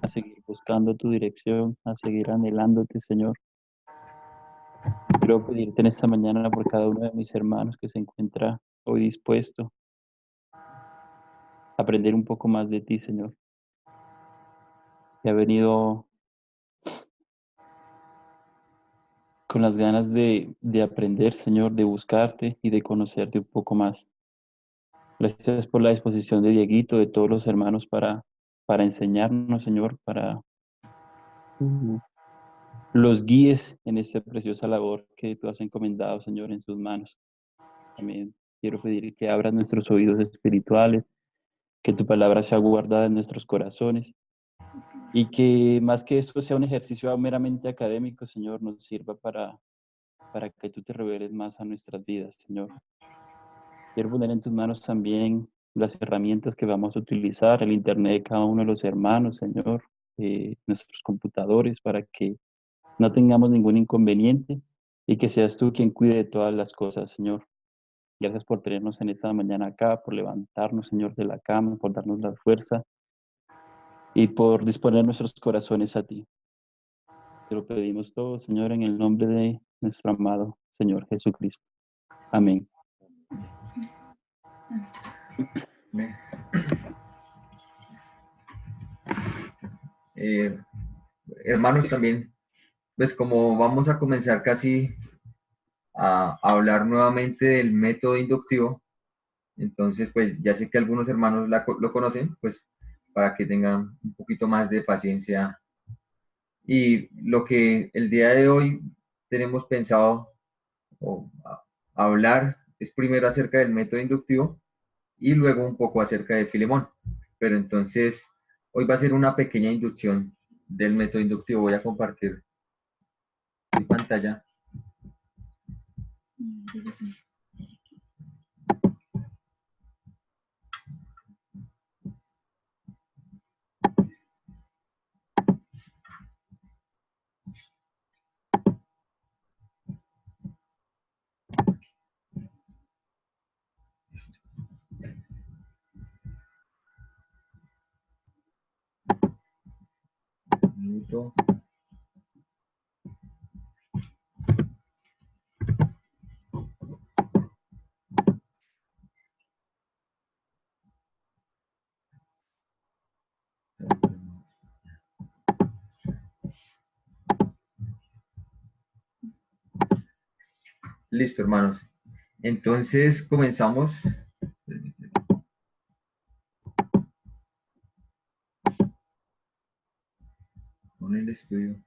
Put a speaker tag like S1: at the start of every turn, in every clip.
S1: a seguir buscando tu dirección, a seguir anhelándote, Señor. Quiero pedirte en esta mañana por cada uno de mis hermanos que se encuentra hoy dispuesto a aprender un poco más de ti, Señor. Que ha venido con las ganas de aprender, Señor, de buscarte y de conocerte un poco más. Gracias por la disposición de Dieguito, de todos los hermanos para enseñarnos, Señor, para los guíes en esta preciosa labor que tú has encomendado, Señor, en sus manos. También quiero pedir que abras nuestros oídos espirituales, que tu palabra sea guardada en nuestros corazones y que más que esto sea un ejercicio meramente académico, Señor, nos sirva para que tú te reveles más a nuestras vidas, Señor. Quiero poner en tus manos también las herramientas que vamos a utilizar, el internet de cada uno de los hermanos, Señor, nuestros computadores, para que no tengamos ningún inconveniente y que seas tú quien cuide de todas las cosas, Señor. Gracias por tenernos en esta mañana acá, por levantarnos, Señor, de la cama, por darnos la fuerza y por disponer nuestros corazones a ti. Te lo pedimos todo, Señor, en el nombre de nuestro amado Señor Jesucristo. Amén.
S2: Hermanos, también, pues como vamos a comenzar casi a hablar nuevamente del método inductivo, entonces pues ya sé que algunos hermanos lo conocen, pues para que tengan un poquito más de paciencia. Y lo que el día de hoy tenemos pensado hablar es primero acerca del método inductivo y luego un poco acerca de Filemón. Pero entonces, hoy va a ser una pequeña inducción del método inductivo. Voy a compartir mi pantalla. Un minuto. Listo, hermanos. Entonces comenzamos. Con el estudio.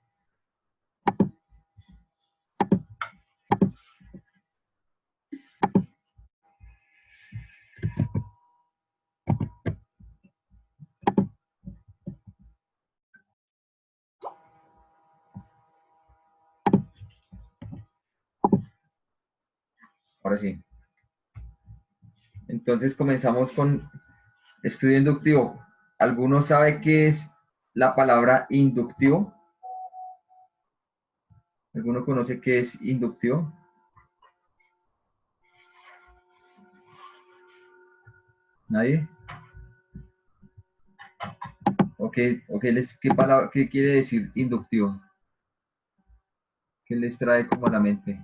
S2: Ahora sí. Entonces comenzamos con estudio inductivo. ¿Alguno sabe qué es la palabra inductivo? ¿Alguno conoce qué es inductivo? ¿Nadie? ¿qué qué quiere decir inductivo? ¿Qué les trae como a la mente?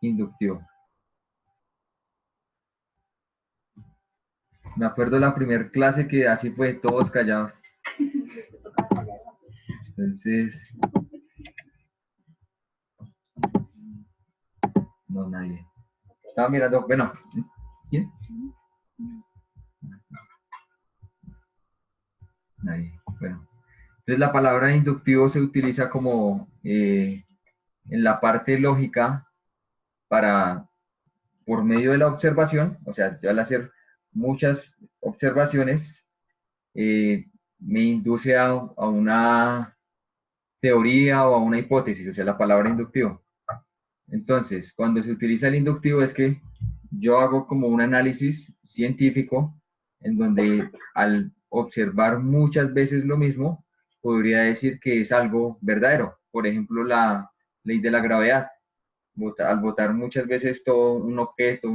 S2: Inductivo. Me acuerdo la primera clase que así fue, todos callados. Entonces, no, nadie. Estaba mirando, bueno, ¿quién? Nadie. Bueno, entonces la palabra inductivo se utiliza como en la parte lógica para, por medio de la observación, o sea, yo al hacer muchas observaciones, me induce a una teoría o a una hipótesis, o sea, la palabra inductivo. Entonces, cuando se utiliza el inductivo es que yo hago como un análisis científico en donde al observar muchas veces lo mismo, podría decir que es algo verdadero. Por ejemplo, la ley de la gravedad. Al botar muchas veces todo un objeto,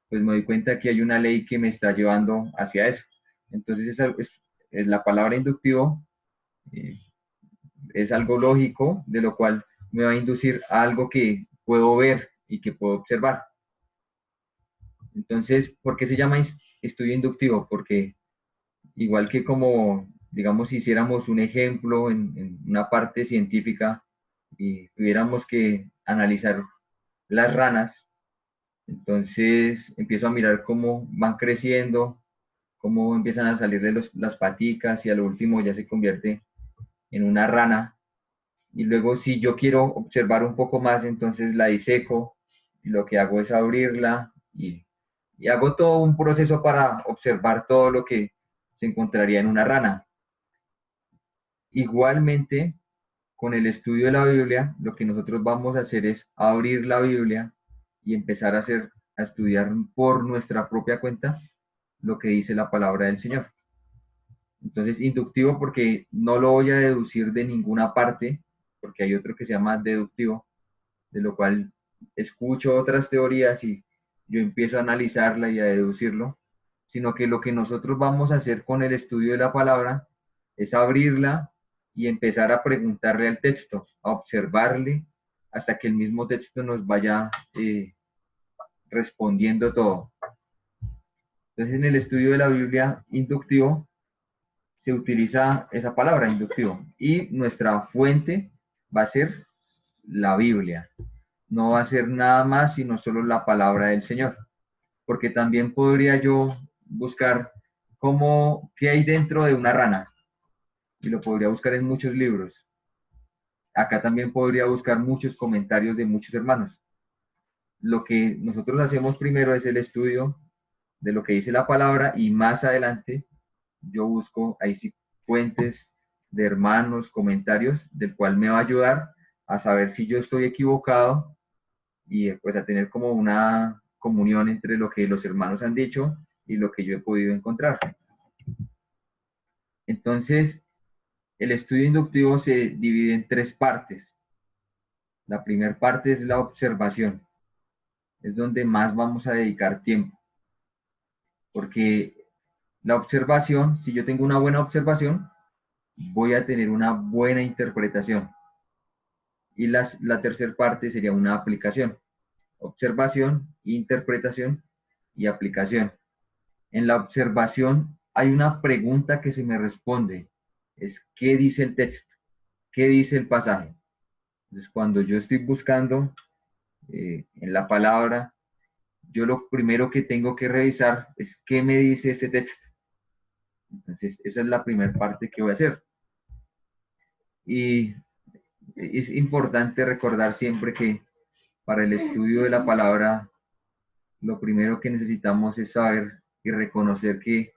S2: pues me doy cuenta que hay una ley que me está llevando hacia eso. Entonces, es la palabra inductivo es algo lógico, de lo cual me va a inducir a algo que puedo ver y que puedo observar. Entonces, ¿por qué se llama estudio inductivo? Porque igual que como, digamos, si hiciéramos un ejemplo en una parte científica y tuviéramos que analizar las ranas, entonces empiezo a mirar cómo van creciendo, cómo empiezan a salir de las paticas y a lo último ya se convierte en una rana. Y luego si yo quiero observar un poco más, entonces la diseco y lo que hago es abrirla y hago todo un proceso para observar todo lo que se encontraría en una rana. Igualmente, con el estudio de la Biblia, lo que nosotros vamos a hacer es abrir la Biblia y empezar a estudiar por nuestra propia cuenta lo que dice la palabra del Señor. Entonces, inductivo porque no lo voy a deducir de ninguna parte, porque hay otro que se llama deductivo, de lo cual escucho otras teorías y yo empiezo a analizarla y a deducirlo, sino que lo que nosotros vamos a hacer con el estudio de la palabra es abrirla y empezar a preguntarle al texto, a observarle hasta que el mismo texto nos vaya respondiendo todo. Entonces, en el estudio de la Biblia inductivo se utiliza esa palabra inductivo y nuestra fuente va a ser la Biblia. No va a ser nada más sino solo la palabra del Señor. Porque también podría yo buscar qué hay dentro de una rana y lo podría buscar en muchos libros. Acá también podría buscar muchos comentarios de muchos hermanos. Lo que nosotros hacemos primero es el estudio de lo que dice la palabra y más adelante yo busco ahí sí fuentes de hermanos, comentarios, del cual me va a ayudar a saber si yo estoy equivocado y pues a tener como una comunión entre lo que los hermanos han dicho y lo que yo he podido encontrar. Entonces, el estudio inductivo se divide en tres partes. La primera parte es la observación, es donde más vamos a dedicar tiempo, porque la observación, si yo tengo una buena observación, voy a tener una buena interpretación. Y la tercera parte sería una aplicación. Observación, interpretación y aplicación. En la observación hay una pregunta que se me responde. Es ¿qué dice el texto? ¿Qué dice el pasaje? Entonces, cuando yo estoy buscando en la palabra, yo lo primero que tengo que revisar es qué me dice este texto. Entonces, esa es la primera parte que voy a hacer. Y es importante recordar siempre que para el estudio de la palabra, lo primero que necesitamos es saber y reconocer que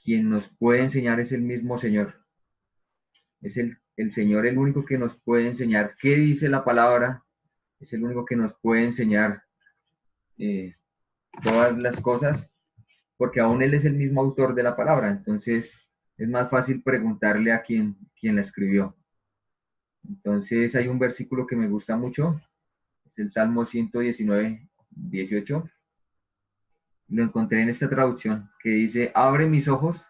S2: quien nos puede enseñar es el mismo Señor. Es el Señor el único que nos puede enseñar qué dice la palabra, es el único que nos puede enseñar eh, todas las cosas, porque aún Él es el mismo autor de la palabra, entonces es más fácil preguntarle a quien la escribió. Entonces hay un versículo que me gusta mucho, es el Salmo 119, 18. Lo encontré en esta traducción que dice, abre mis ojos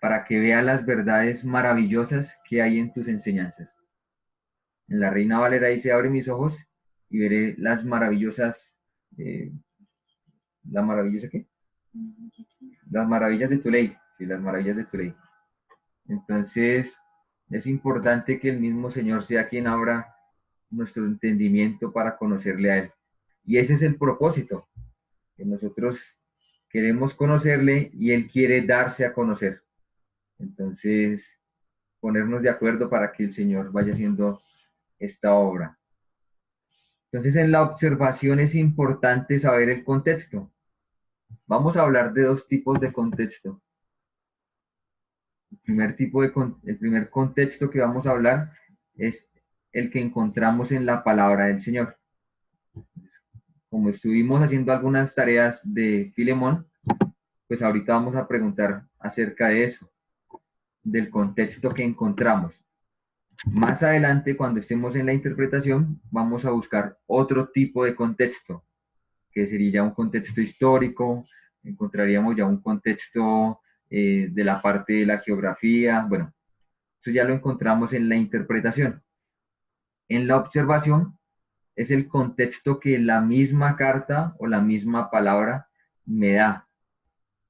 S2: para que vea las verdades maravillosas que hay en tus enseñanzas. En la Reina Valera dice, abre mis ojos y veré las maravillosas, ¿la maravillosa qué? Las maravillas de tu ley, sí, las maravillas de tu ley. Entonces, es importante que el mismo Señor sea quien abra nuestro entendimiento para conocerle a Él. Y ese es el propósito, que nosotros queremos conocerle y Él quiere darse a conocer. Entonces, ponernos de acuerdo para que el Señor vaya haciendo esta obra. Entonces, en la observación es importante saber el contexto. Vamos a hablar de dos tipos de contexto. El primer contexto que vamos a hablar es el que encontramos en la palabra del Señor. Como estuvimos haciendo algunas tareas de Filemón, pues ahorita vamos a preguntar acerca de eso, del contexto que encontramos. Más adelante, cuando estemos en la interpretación, vamos a buscar otro tipo de contexto, que sería un contexto histórico, encontraríamos ya un contexto de la parte de la geografía, bueno, Eso ya lo encontramos en la interpretación. En la observación es el contexto que la misma carta o la misma palabra me da.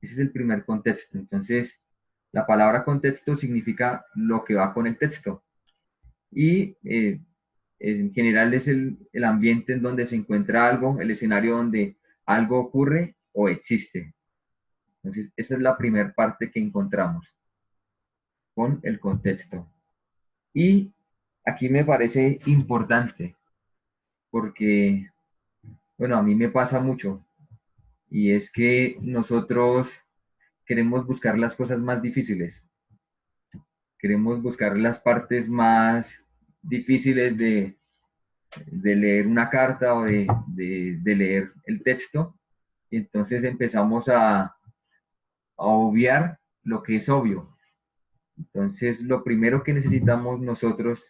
S2: Ese es el primer contexto. Entonces, la palabra contexto significa lo que va con el texto. Y en general es el ambiente en donde se encuentra algo, el escenario donde algo ocurre o existe. Entonces, esa es la primera parte que encontramos con el contexto. Y aquí me parece importante porque, bueno, a mí me pasa mucho y es que nosotros queremos buscar las cosas más difíciles, queremos buscar las partes más difíciles de leer una carta o de leer el texto, y entonces empezamos a obviar lo que es obvio. Entonces, lo primero que necesitamos nosotros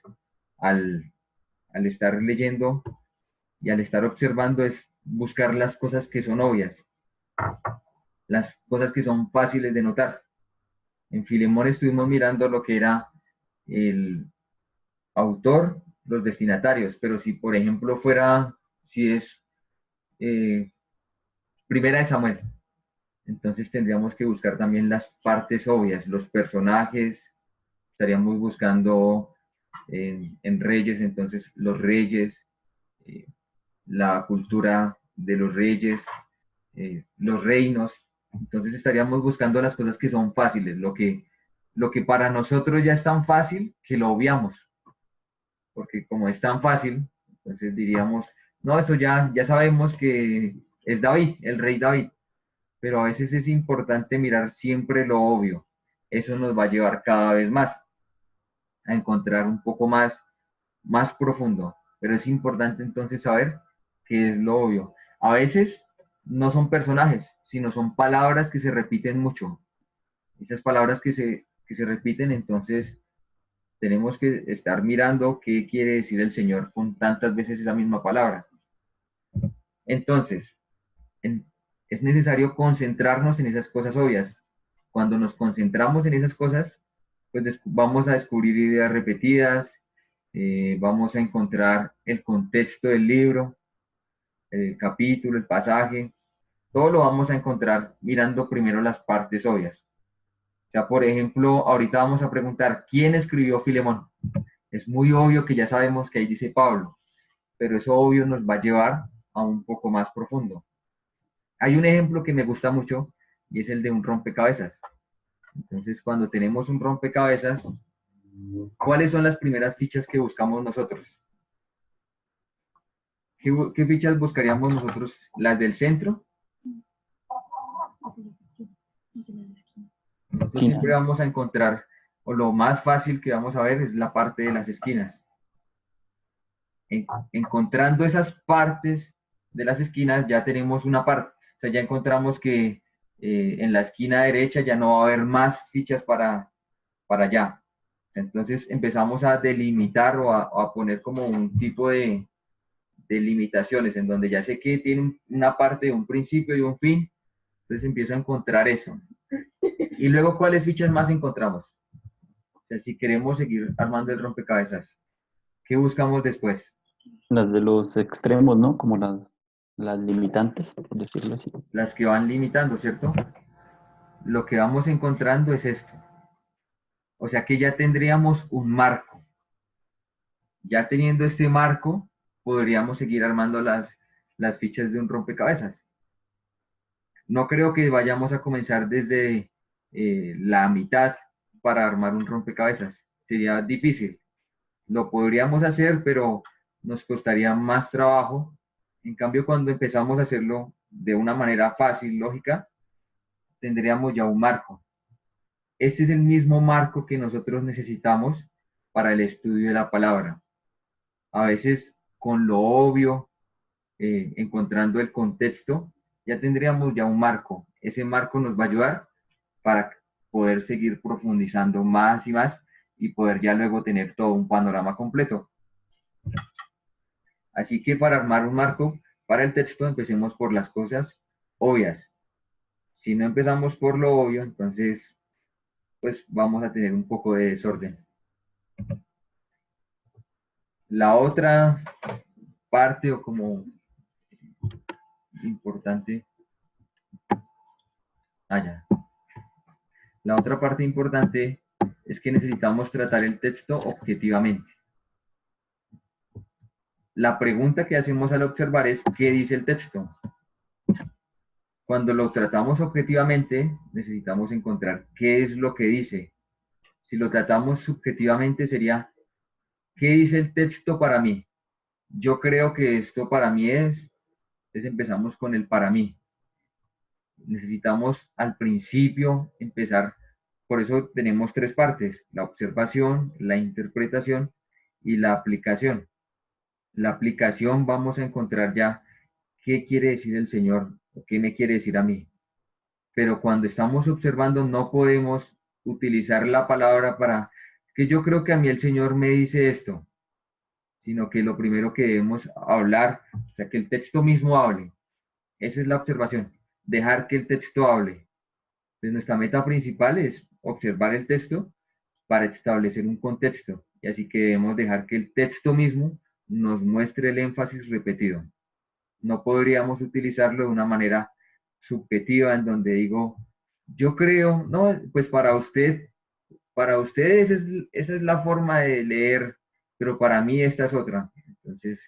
S2: al, al estar leyendo y al estar observando es buscar las cosas que son obvias, las cosas que son fáciles de notar. En Filemón estuvimos mirando lo que era el autor, los destinatarios, pero si por ejemplo fuera, si es eh, Primera de Samuel, entonces tendríamos que buscar también las partes obvias, los personajes, estaríamos buscando en Reyes, entonces los reyes, eh, la cultura de los reyes, los reinos, entonces estaríamos buscando las cosas que son fáciles, lo que para nosotros ya es tan fácil que lo obviamos, porque como es tan fácil, entonces diríamos, no, eso ya sabemos que es David, el rey David, pero a veces es importante mirar siempre lo obvio. Eso nos va a llevar cada vez más a encontrar un poco más profundo, pero es importante entonces saber qué es lo obvio. A veces no son personajes, sino son palabras que se repiten mucho. Esas palabras que se repiten, entonces tenemos que estar mirando qué quiere decir el Señor con tantas veces esa misma palabra. Entonces, en, es necesario concentrarnos en esas cosas obvias. Cuando nos concentramos en esas cosas, pues vamos a descubrir ideas repetidas, vamos a encontrar el contexto del libro, el capítulo, el pasaje, todo lo vamos a encontrar mirando primero las partes obvias. O sea, por ejemplo, ahorita vamos a preguntar, ¿quién escribió Filemón? Es muy obvio que ya sabemos que ahí dice Pablo, pero eso obvio nos va a llevar a un poco más profundo. Hay un ejemplo que me gusta mucho y es el de un rompecabezas. Entonces, cuando tenemos un rompecabezas, ¿cuáles son las primeras fichas que buscamos nosotros? ¿Qué fichas buscaríamos nosotros? ¿Las del centro? Nosotros siempre vamos a encontrar, o lo más fácil que vamos a ver es la parte de las esquinas. Encontrando esas partes de las esquinas ya tenemos una parte. O sea, ya encontramos que en la esquina derecha ya no va a haber más fichas para allá. Entonces empezamos a delimitar o a poner como un tipo de limitaciones en donde ya sé que tiene una parte, un principio y un fin. Entonces empiezo a encontrar eso. Y luego, ¿cuáles fichas más encontramos? O sea, si queremos seguir armando el rompecabezas, ¿qué buscamos después?
S1: Las de los extremos, ¿no? Como las limitantes, por decirlo así.
S2: Las que van limitando, ¿cierto? Lo que vamos encontrando es esto. O sea que ya tendríamos un marco. Ya teniendo este marco, podríamos seguir armando las fichas de un rompecabezas. No creo que vayamos a comenzar desde la mitad para armar un rompecabezas. Sería difícil. Lo podríamos hacer, pero nos costaría más trabajo. En cambio, cuando empezamos a hacerlo de una manera fácil, lógica, tendríamos ya un marco. Este es el mismo marco que nosotros necesitamos para el estudio de la palabra. A veces con lo obvio, encontrando el contexto, ya tendríamos ya un marco. Ese marco nos va a ayudar para poder seguir profundizando más y más y poder ya luego tener todo un panorama completo. Así que para armar un marco para el texto empecemos por las cosas obvias. Si no empezamos por lo obvio, entonces pues vamos a tener un poco de desorden. La otra parte o como importante, ya. La otra parte importante es que necesitamos tratar el texto objetivamente. La pregunta que hacemos al observar es, ¿qué dice el texto? Cuando lo tratamos objetivamente, necesitamos encontrar qué es lo que dice. Si lo tratamos subjetivamente sería, ¿qué dice el texto para mí? Yo creo que esto para mí es, entonces empezamos con el para mí. Necesitamos al principio empezar, por eso tenemos tres partes, la observación, la interpretación y la aplicación. La aplicación vamos a encontrar ya qué quiere decir el Señor o qué me quiere decir a mí. Pero cuando estamos observando no podemos utilizar la palabra para que yo creo que a mí el Señor me dice esto, sino que lo primero que debemos hablar, o sea, que el texto mismo hable. Esa es la observación, dejar que el texto hable. Entonces, nuestra meta principal es observar el texto para establecer un contexto, y así que debemos dejar que el texto mismo nos muestre el énfasis repetido. No podríamos utilizarlo de una manera subjetiva en donde digo, yo creo, no, pues para ustedes esa es la forma de leer, pero para mí esta es otra. Entonces,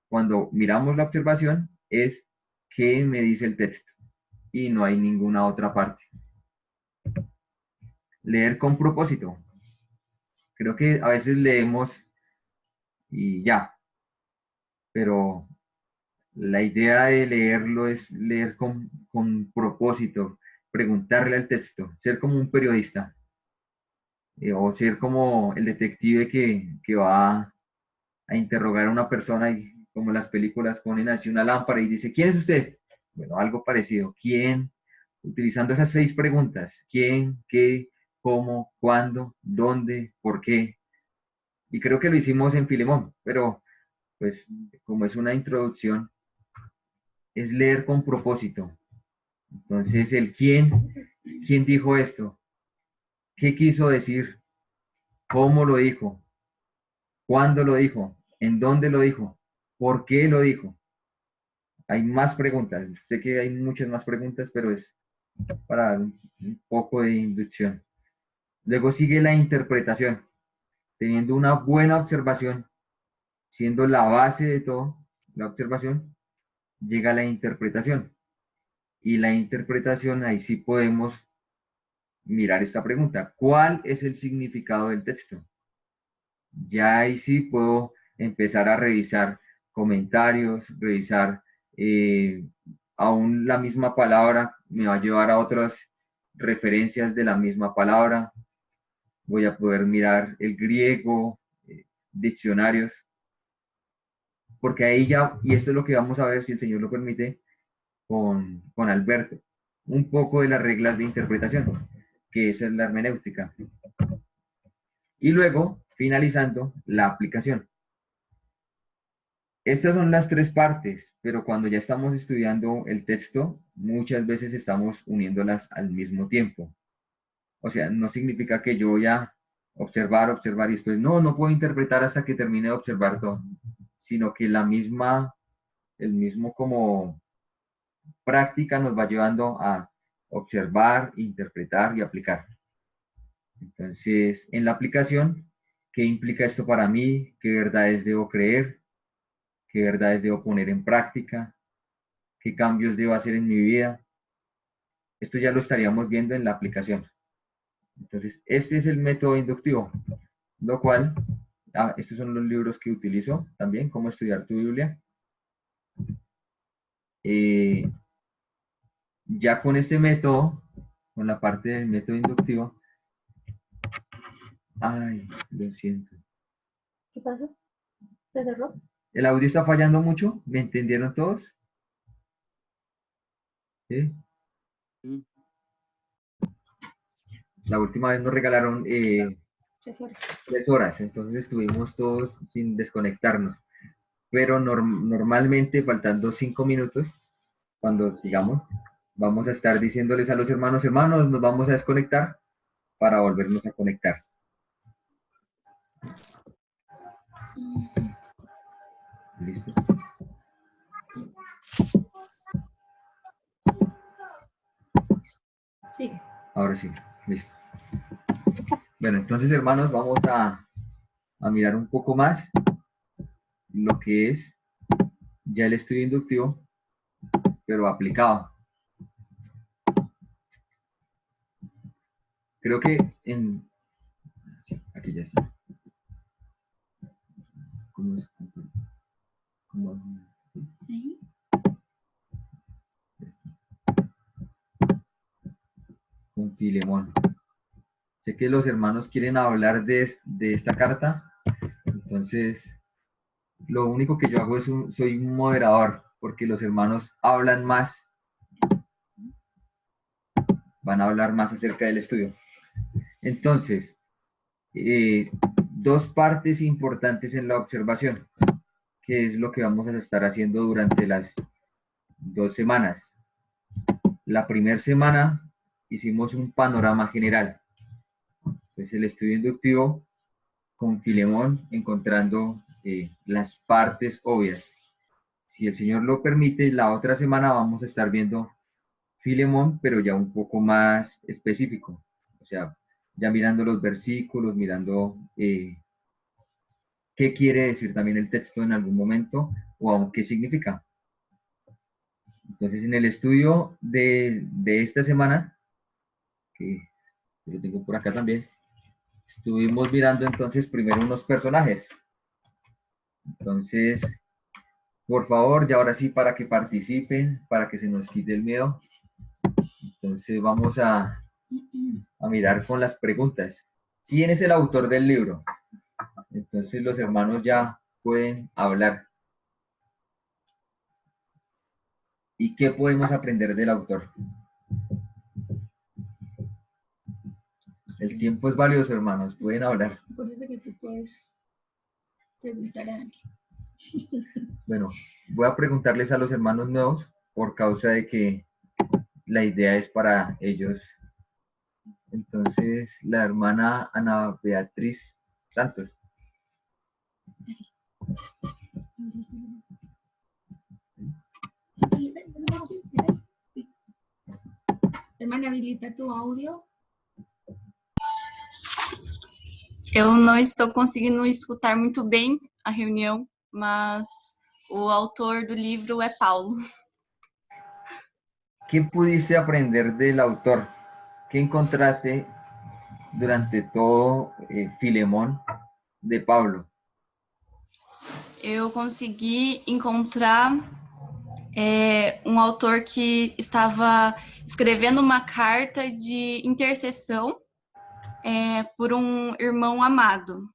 S2: cuando miramos la observación, es qué me dice el texto y no hay ninguna otra parte. Leer con propósito. Creo que a veces leemos y ya, pero la idea de leerlo es leer con propósito, preguntarle al texto, ser como un periodista, o ser como el detective que va a interrogar a una persona y como las películas ponen así una lámpara y dice, ¿quién es usted? Bueno, algo parecido. ¿Quién? Utilizando esas 6 preguntas. ¿Quién? ¿Qué? ¿Cómo? ¿Cuándo? ¿Dónde? ¿Por qué? Y creo que lo hicimos en Filemón, pero pues como es una introducción, es leer con propósito. Entonces, el quién dijo esto, qué quiso decir, cómo lo dijo, cuándo lo dijo, en dónde lo dijo, por qué lo dijo. Hay más preguntas, sé que hay muchas más preguntas, pero es para dar un poco de inducción. Luego sigue la interpretación, teniendo una buena observación, siendo la base de todo, la observación, llega la interpretación. Y la interpretación, ahí sí podemos mirar esta pregunta. ¿Cuál es el significado del texto? Ya ahí sí puedo empezar a revisar comentarios, revisar aún la misma palabra, me va a llevar a otras referencias de la misma palabra. Voy a poder mirar el griego, diccionarios, porque ahí ya, y esto es lo que vamos a ver si el Señor lo permite, con Alberto, un poco de las reglas de interpretación, que es la hermenéutica. Y luego, finalizando, la aplicación. Estas son las tres partes, pero cuando ya estamos estudiando el texto, muchas veces estamos uniéndolas al mismo tiempo. O sea, no significa que yo voy a observar, observar y después no puedo interpretar hasta que termine de observar todo, sino que el mismo como práctica nos va llevando a observar, interpretar y aplicar. Entonces, en la aplicación, ¿qué implica esto para mí? ¿Qué verdades debo creer? ¿Qué verdades debo poner en práctica? ¿Qué cambios debo hacer en mi vida? Esto ya lo estaríamos viendo en la aplicación. Entonces, este es el método inductivo, lo cual, estos son los libros que utilizo también, cómo estudiar tu Biblia. Ya con este método, con la parte del método inductivo, ay, lo siento.
S3: ¿Qué pasó? ¿Se cerró?
S2: ¿El audio está fallando mucho? ¿Me entendieron todos? ¿Sí? La última vez nos regalaron 3 horas, entonces estuvimos todos sin desconectarnos. Pero normalmente, faltando 5 minutos, cuando sigamos, vamos a estar diciéndoles a los hermanos, hermanos, nos vamos a desconectar para volvernos a conectar. Listo.
S3: Sigue.
S2: Ahora sí, listo. Bueno, entonces, hermanos, vamos a mirar un poco más lo que es ya el estudio inductivo, pero aplicado. Creo que en... Sí, aquí ya está. ¿Cómo es?
S3: Ahí.
S2: Con Filemón. Sé que los hermanos quieren hablar de esta carta, entonces lo único que yo hago es soy un moderador, porque los hermanos hablan más, van a hablar más acerca del estudio. Entonces, dos partes importantes en la observación, que es lo que vamos a estar haciendo durante las 2 semanas. La primera semana hicimos un panorama general, pues el estudio inductivo con Filemón, encontrando las partes obvias. Si el Señor lo permite, la otra semana vamos a estar viendo Filemón, pero ya un poco más específico. O sea, ya mirando los versículos, mirando qué quiere decir también el texto en algún momento o aún qué significa. Entonces, en el estudio de esta semana, que lo tengo por acá también, estuvimos mirando entonces primero unos personajes. Entonces, por favor, ya ahora sí para que participen, para que se nos quite el miedo. Entonces vamos a mirar con las preguntas. ¿Quién es el autor del libro? Entonces los hermanos ya pueden hablar. ¿Y qué podemos aprender del autor? El tiempo es valioso, hermanos. Pueden hablar.
S3: Por eso que tú puedes preguntar a alguien.
S2: Bueno, voy a preguntarles a los hermanos nuevos por causa de que la idea es para ellos. Entonces, la hermana Ana Beatriz Santos.
S3: Hermana, habilita tu audio.
S4: Eu não estou conseguindo escutar muito bem a reunião, mas o autor do livro é Paulo.
S2: ¿Qué pudiste aprender del autor? ¿Qué encontraste durante todo Filemón de Pablo?
S4: Eu consegui encontrar um autor que estava escrevendo uma carta de intercessão por um irmão amado.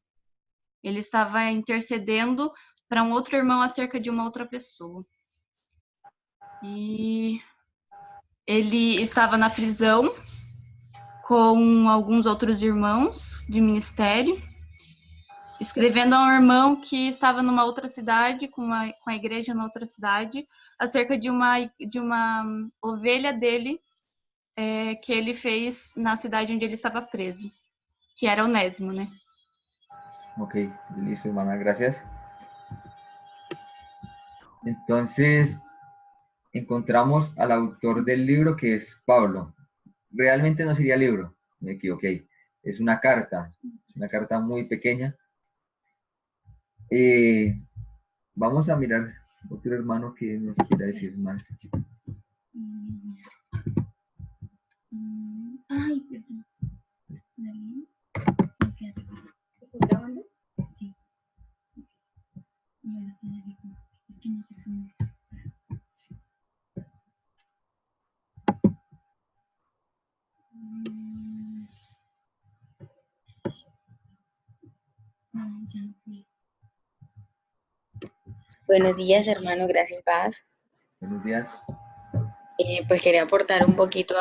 S4: Ele estava intercedendo para um outro irmão acerca de uma outra pessoa. E ele estava na prisão com alguns outros irmãos de ministério, escrevendo a um irmão que estava numa outra cidade, com a igreja na outra cidade, acerca de uma ovelha dele que ele fez na cidade onde ele estava preso, que era Onésimo, né?
S2: Ok, listo, hermana, gracias. Entonces, encontramos al autor del libro, que es Pablo. Realmente no sería libro, me equivoqué. Es una carta muy pequeña. Vamos a mirar otro hermano que nos quiera decir más.
S3: Ay, perdón. ¿Estás grabando? Sí. Es que no sé cómo. Ya no fui.
S5: Buenos días, hermano, gracias, paz.
S2: Buenos días.
S5: Pues quería aportar un poquito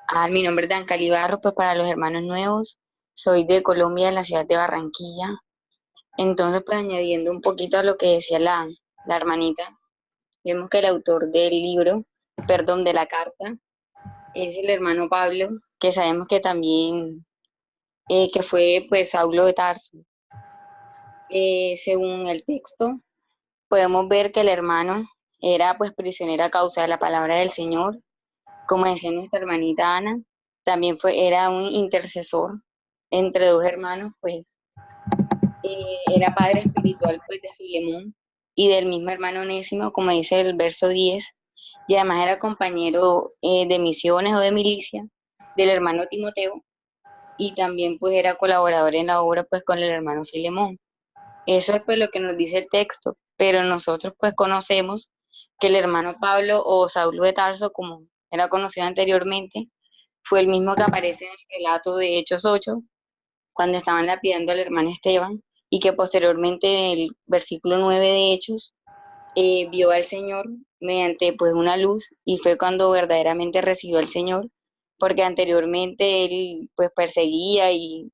S5: a mi nombre es Dancali Barros, pues para los hermanos nuevos, soy de Colombia, de la ciudad de Barranquilla. Entonces, pues añadiendo un poquito a lo que decía la hermanita, vemos que el autor del libro, perdón, de la carta, es el hermano Pablo, que sabemos que también, que fue pues Saulo de Tarso. Según el texto, podemos ver que el hermano era pues prisionero a causa de la palabra del Señor, como decía nuestra hermanita Ana, también era un intercesor entre dos hermanos, pues era padre espiritual pues de Filemón y del mismo hermano Onésimo, como dice el verso 10, y además era compañero de misiones o de milicia del hermano Timoteo, y también pues era colaborador en la obra pues con el hermano Filemón. Eso es pues lo que nos dice el texto, pero nosotros pues conocemos que el hermano Pablo o Saulo de Tarso, como era conocido anteriormente, fue el mismo que aparece en el relato de Hechos 8, cuando estaban lapidando al hermano Esteban, y que posteriormente en el versículo 9 de Hechos vio al Señor mediante pues una luz, y fue cuando verdaderamente recibió al Señor, porque anteriormente él pues perseguía y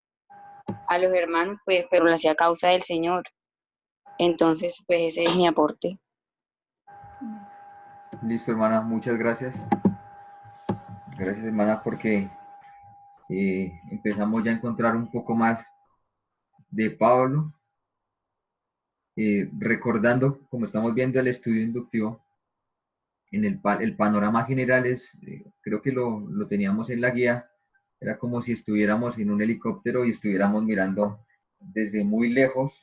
S5: a los hermanos pues, pero lo hacía a causa del Señor. Entonces pues ese es mi aporte.
S2: Listo, hermana, muchas gracias. Gracias, hermana, porque empezamos ya a encontrar un poco más de Pablo, recordando, como estamos viendo el estudio inductivo, en el panorama general es, creo que lo teníamos en la guía, era como si estuviéramos en un helicóptero y estuviéramos mirando desde muy lejos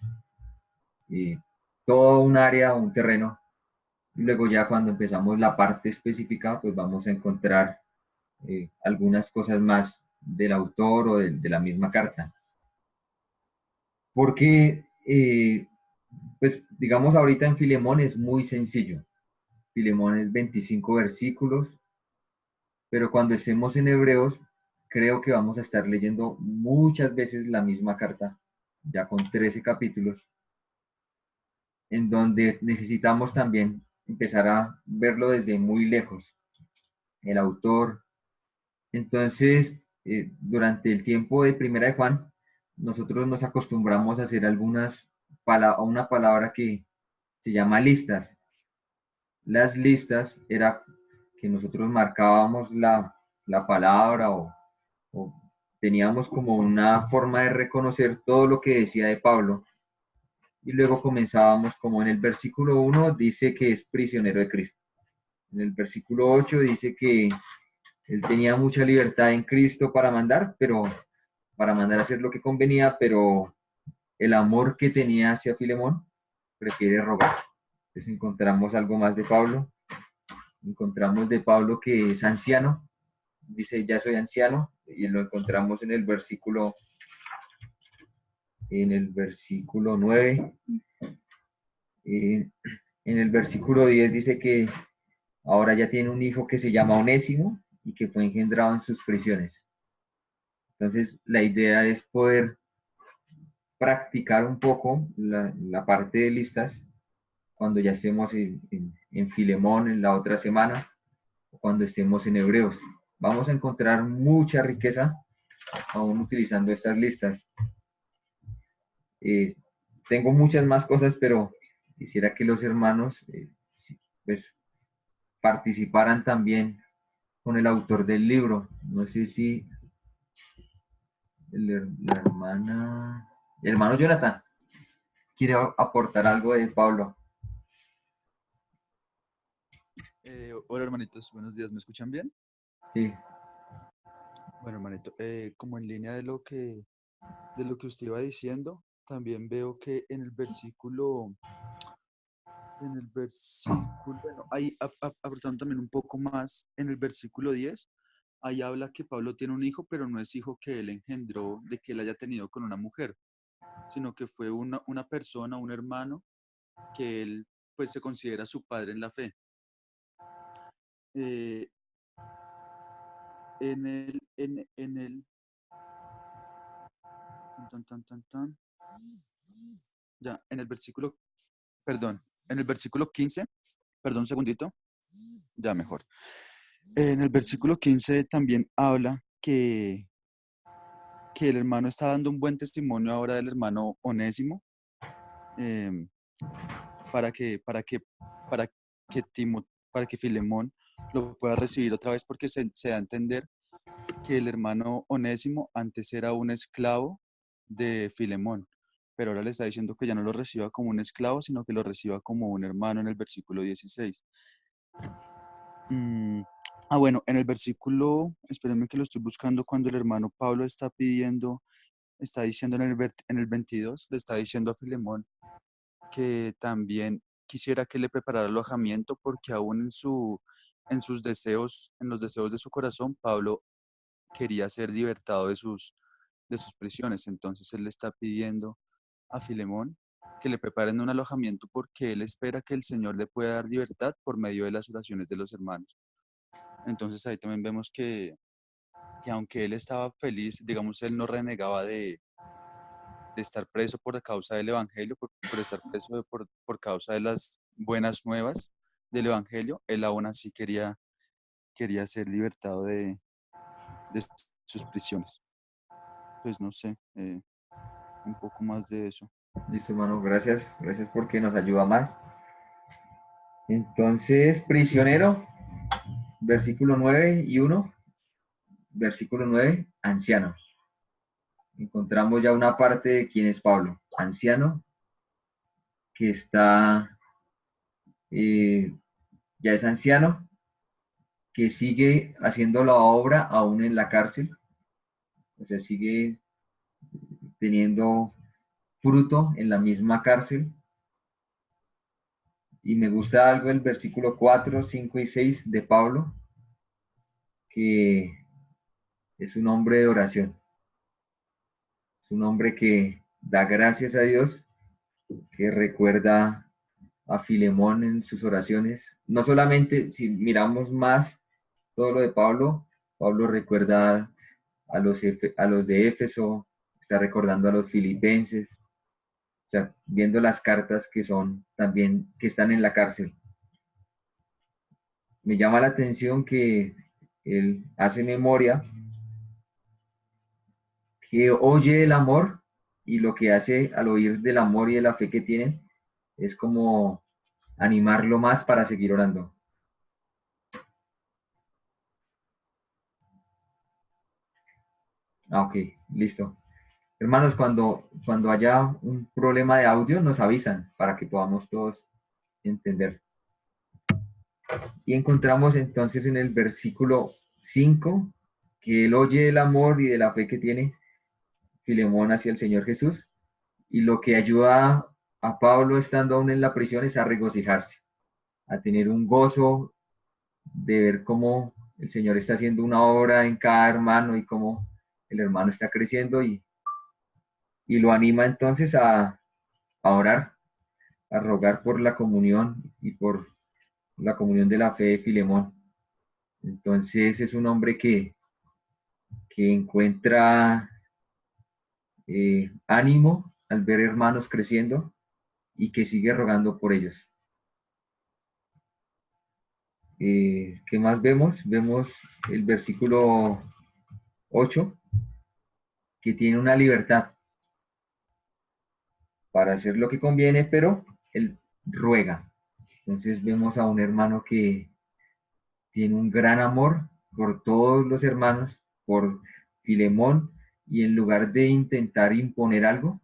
S2: todo un área, un terreno. Y luego ya cuando empezamos la parte específica, pues vamos a encontrar algunas cosas más del autor o de la misma carta. Porque, pues digamos ahorita en Filemón es muy sencillo. Filemón es 25 versículos, pero cuando estemos en Hebreos, creo que vamos a estar leyendo muchas veces la misma carta, ya con 13 capítulos, en donde necesitamos también empezar a verlo desde muy lejos, el autor. Entonces, durante el tiempo de Primera de Juan, nosotros nos acostumbramos a hacer una palabra que se llama listas. Las listas era que nosotros marcábamos la palabra o teníamos como una forma de reconocer todo lo que decía de Pablo, y luego comenzábamos como en el versículo 1 dice que es prisionero de Cristo. En el versículo 8 dice que él tenía mucha libertad en Cristo para mandar a hacer lo que convenía, pero el amor que tenía hacia Filemón prefiere rogar. Entonces encontramos algo más de Pablo. Encontramos de Pablo que es anciano, dice ya soy anciano, y lo encontramos en el versículo 9. En el versículo 10 dice que ahora ya tiene un hijo que se llama Onésimo y que fue engendrado en sus prisiones. Entonces, la idea es poder practicar un poco la parte de listas cuando ya estemos en Filemón en la otra semana, o cuando estemos en Hebreos. Vamos a encontrar mucha riqueza aún utilizando estas listas. Tengo muchas más cosas, pero quisiera que los hermanos pues, participaran también con el autor del libro. No sé si la hermana, el hermano Jonathan quiere aportar algo de Pablo.
S6: Hola hermanitos, buenos días, ¿me escuchan bien?
S2: Sí.
S6: Bueno hermanito, como en línea de lo que usted iba diciendo, también veo que bueno, ahí aportando también un poco más, en el versículo 10, ahí habla que Pablo tiene un hijo, pero no es hijo que él engendró de que él haya tenido con una mujer, sino que fue una persona, un hermano, que él pues se considera su padre en la fe. Eh, en el, ya, en el versículo, perdón, en el versículo 15, perdón un segundito, ya mejor. En el versículo 15 también habla que el hermano está dando un buen testimonio ahora del hermano Onésimo, eh, para que, para que, para para que Filemón lo pueda recibir otra vez, porque se da a entender que el hermano Onésimo antes era un esclavo de Filemón. pero ahora le está diciendo que ya no lo reciba como un esclavo, sino que lo reciba como un hermano en el versículo 16. Mm, bueno, en el versículo, espérenme que lo estoy buscando, cuando el hermano Pablo está pidiendo, está diciendo en el 22, le está diciendo a Filemón que también quisiera que le preparara alojamiento porque aún en sus deseos, en los deseos de su corazón, Pablo quería ser libertado de sus prisiones. Entonces él le está pidiendo a Filemón que le preparen un alojamiento porque él espera que el Señor le pueda dar libertad por medio de las oraciones de los hermanos. Entonces ahí también vemos que aunque él estaba feliz, digamos, él no renegaba de estar preso por causa del Evangelio, por estar preso por causa de las buenas nuevas del Evangelio, él aún así quería ser libertado de sus prisiones. Pues no sé, un poco más de eso.
S2: Listo, hermano, gracias. Gracias porque nos ayuda más. Entonces, prisionero, versículo 9 y 1. Versículo 9, anciano. Encontramos ya una parte de quién es Pablo. Anciano, que está, ya es anciano, que sigue haciendo la obra aún en la cárcel. O sea, sigue teniendo fruto en la misma cárcel. Y me gusta algo el versículo 4, 5 y 6 de Pablo, que es un hombre de oración. Es un hombre que da gracias a Dios, que recuerda a Filemón en sus oraciones. No solamente si miramos más todo lo de Pablo, Pablo recuerda a los de Éfeso, está recordando a los filipenses, o sea, viendo las cartas que son también, que están en la cárcel. Me llama la atención que él hace memoria, que oye el amor y lo que hace al oír del amor y de la fe que tienen es como animarlo más para seguir orando. Ok, listo. Hermanos, cuando haya un problema de audio, nos avisan para que podamos todos entender. Y encontramos entonces en el versículo 5 que él oye el amor y de la fe que tiene Filemón hacia el Señor Jesús, y lo que ayuda a Pablo estando aún en la prisión es a regocijarse, a tener un gozo de ver cómo el Señor está haciendo una obra en cada hermano y cómo el hermano está creciendo y lo anima entonces a orar, a rogar por la comunión y por la comunión de la fe de Filemón. Entonces es un hombre que encuentra ánimo al ver hermanos creciendo y que sigue rogando por ellos. ¿Qué más vemos? Vemos el versículo 8, que tiene una libertad para hacer lo que conviene, pero él ruega. Entonces vemos a un hermano que tiene un gran amor por todos los hermanos, por Filemón, y en lugar de intentar imponer algo,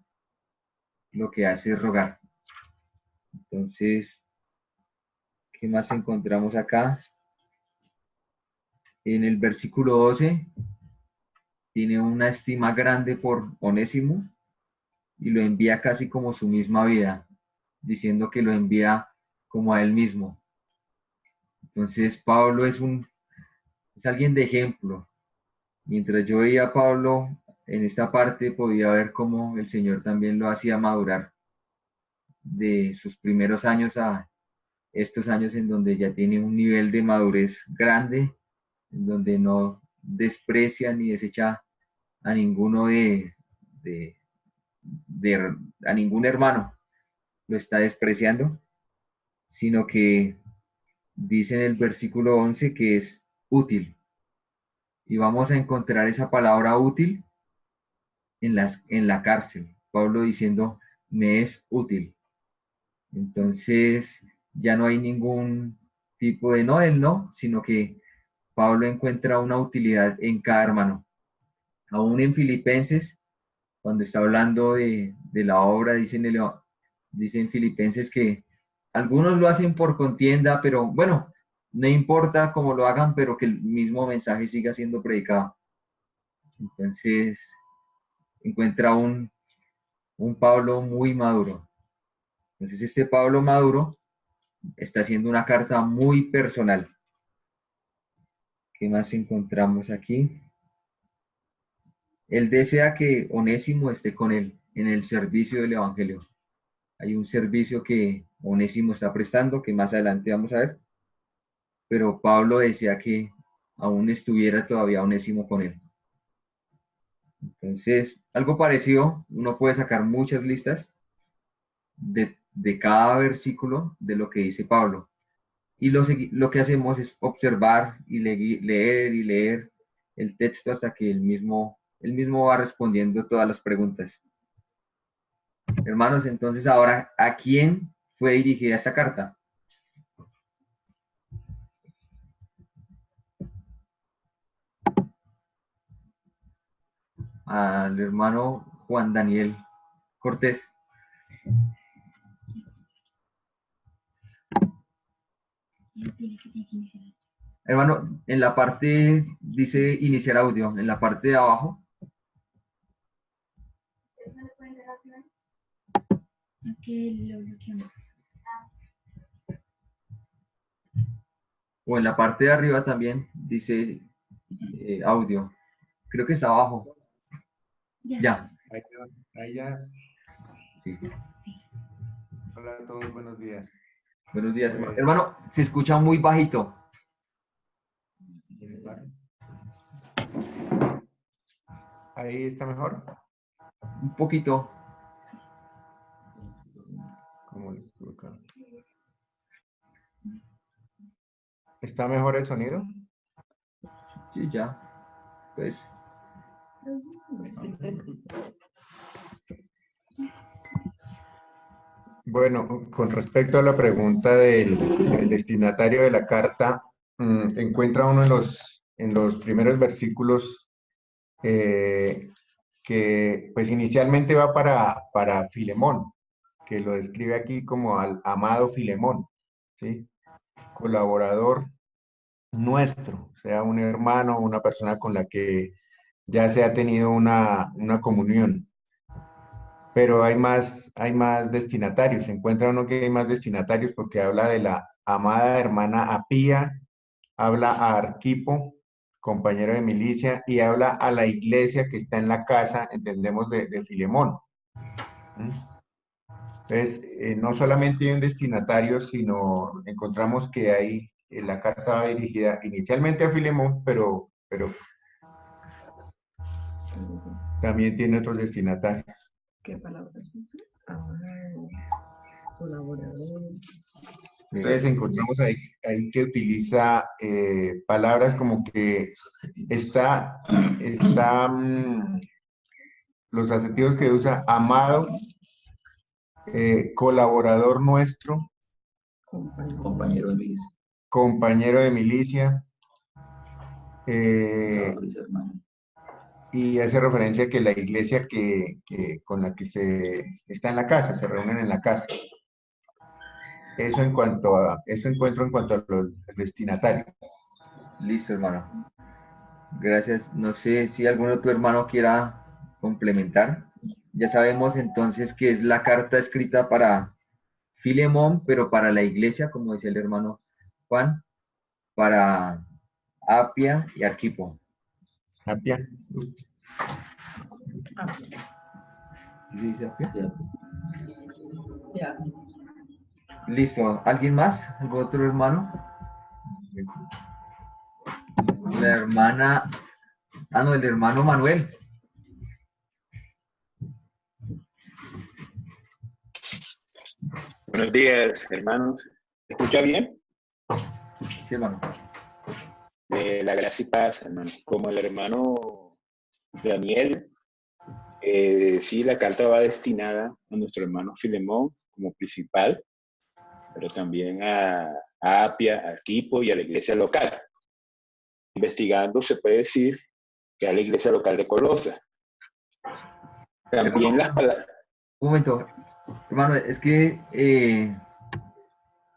S2: lo que hace es rogar. Entonces, ¿qué más encontramos acá? En el versículo 12, tiene una estima grande por Onésimo y lo envía casi como su misma vida, diciendo que lo envía como a él mismo. Entonces, Pablo es alguien de ejemplo. Mientras yo veía a Pablo en esta parte, podía ver cómo el Señor también lo hacía madurar de sus primeros años a estos años en donde ya tiene un nivel de madurez grande, en donde no desprecia ni desecha a ninguno de, a ningún hermano, lo está despreciando, sino que dice en el versículo 11 que es útil. Y vamos a encontrar esa palabra útil en la cárcel. Pablo diciendo, me es útil. Entonces, ya no hay ningún tipo de no, él no, sino que Pablo encuentra una utilidad en cada hermano. Aún en Filipenses, cuando está hablando de la obra, dicen Filipenses que algunos lo hacen por contienda, pero bueno, no importa cómo lo hagan, pero que el mismo mensaje siga siendo predicado. Entonces, encuentra un Pablo muy maduro. Entonces, este Pablo maduro está haciendo una carta muy personal. ¿Qué más encontramos aquí? Él desea que Onésimo esté con él en el servicio del Evangelio. Hay un servicio que Onésimo está prestando, que más adelante vamos a ver, pero Pablo desea que aún estuviera todavía Onésimo con él. Entonces, algo parecido, uno puede sacar muchas listas de cada versículo de lo que dice Pablo. Y lo que hacemos es observar y leer y leer el texto hasta que él mismo va respondiendo todas las preguntas. Hermanos, entonces ahora, ¿a quién fue dirigida esta carta? Al hermano Juan Daniel Cortés. Hermano, en la parte, dice iniciar audio, en la parte de abajo. O en la parte de arriba también dice audio. Creo que está abajo. Ya.
S7: Ahí ya.
S2: Sí.
S7: Hola a todos, buenos días.
S2: Buenos días,
S7: Pues-
S2: hermano. Se escucha muy bajito.
S7: Ahí está mejor.
S2: Un poquito.
S7: ¿Cómo les explico acá? ¿Está mejor el sonido?
S2: Sí, ya. Pues.
S7: Bueno, con respecto a la pregunta del destinatario de la carta, encuentra uno en los primeros versículos que pues inicialmente va para Filemón, que lo describe aquí como al amado Filemón, ¿sí? Colaborador nuestro, sea un hermano, una persona con la que ya se ha tenido una comunión. Pero hay más destinatarios. Se encuentra uno que hay más destinatarios porque habla de la amada hermana Apía, habla a Arquipo, compañero de milicia, y habla a la iglesia que está en la casa, entendemos, de Filemón. Entonces, no solamente hay un destinatario, sino encontramos que hay, la carta va dirigida inicialmente a Filemón, pero también tiene otros destinatarios.
S8: ¿Qué palabra es esa? Colaborador.
S7: Entonces encontramos ahí que utiliza palabras como que los adjetivos que usa amado, colaborador nuestro,
S8: Compañero de milicia.
S7: compañero de milicia, y hace referencia que la iglesia con la que se está en la casa, se reúnen en la casa. Eso encuentro en cuanto a los destinatarios.
S2: Listo, hermano. Gracias. No sé si algún otro hermano quiera complementar. Ya sabemos entonces que es la carta escrita para Filemón, pero para la iglesia, como decía el hermano Juan, para Apia y Arquipo.
S7: Apia.
S2: ¿Sí dice Apia?
S8: Ya.
S2: Listo. ¿Alguien más? ¿Algún otro hermano? La hermana... Ah, no, el hermano Manuel.
S9: Buenos días, hermanos. ¿Me escucha bien?
S2: Sí, hermano.
S9: La gracia y paz, hermano. Como el hermano Daniel, sí, la carta va destinada a nuestro hermano Filemón como principal, pero también a Apia, a Arquipo y a la iglesia local. Investigando se puede decir que es la iglesia local de Colosa. También las palabras.
S2: Un momento, hermano, es que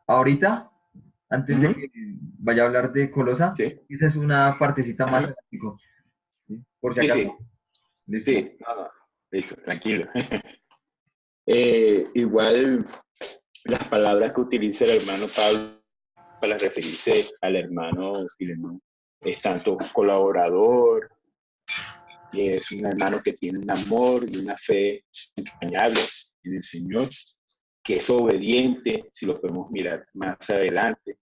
S2: ahorita, antes de que vaya a hablar de Colosa,
S9: Sí,
S2: esa es una partecita más, Atlético, ¿sí? Por si
S9: sí,
S2: acaso.
S9: sí,
S2: Listo.
S9: sí. No, no, listo, tranquilo. Igual las palabras que utiliza el hermano Pablo para referirse al hermano Filemón es tanto colaborador, y es un hermano que tiene un amor y una fe entrañable en el Señor, que es obediente, si lo podemos mirar más adelante,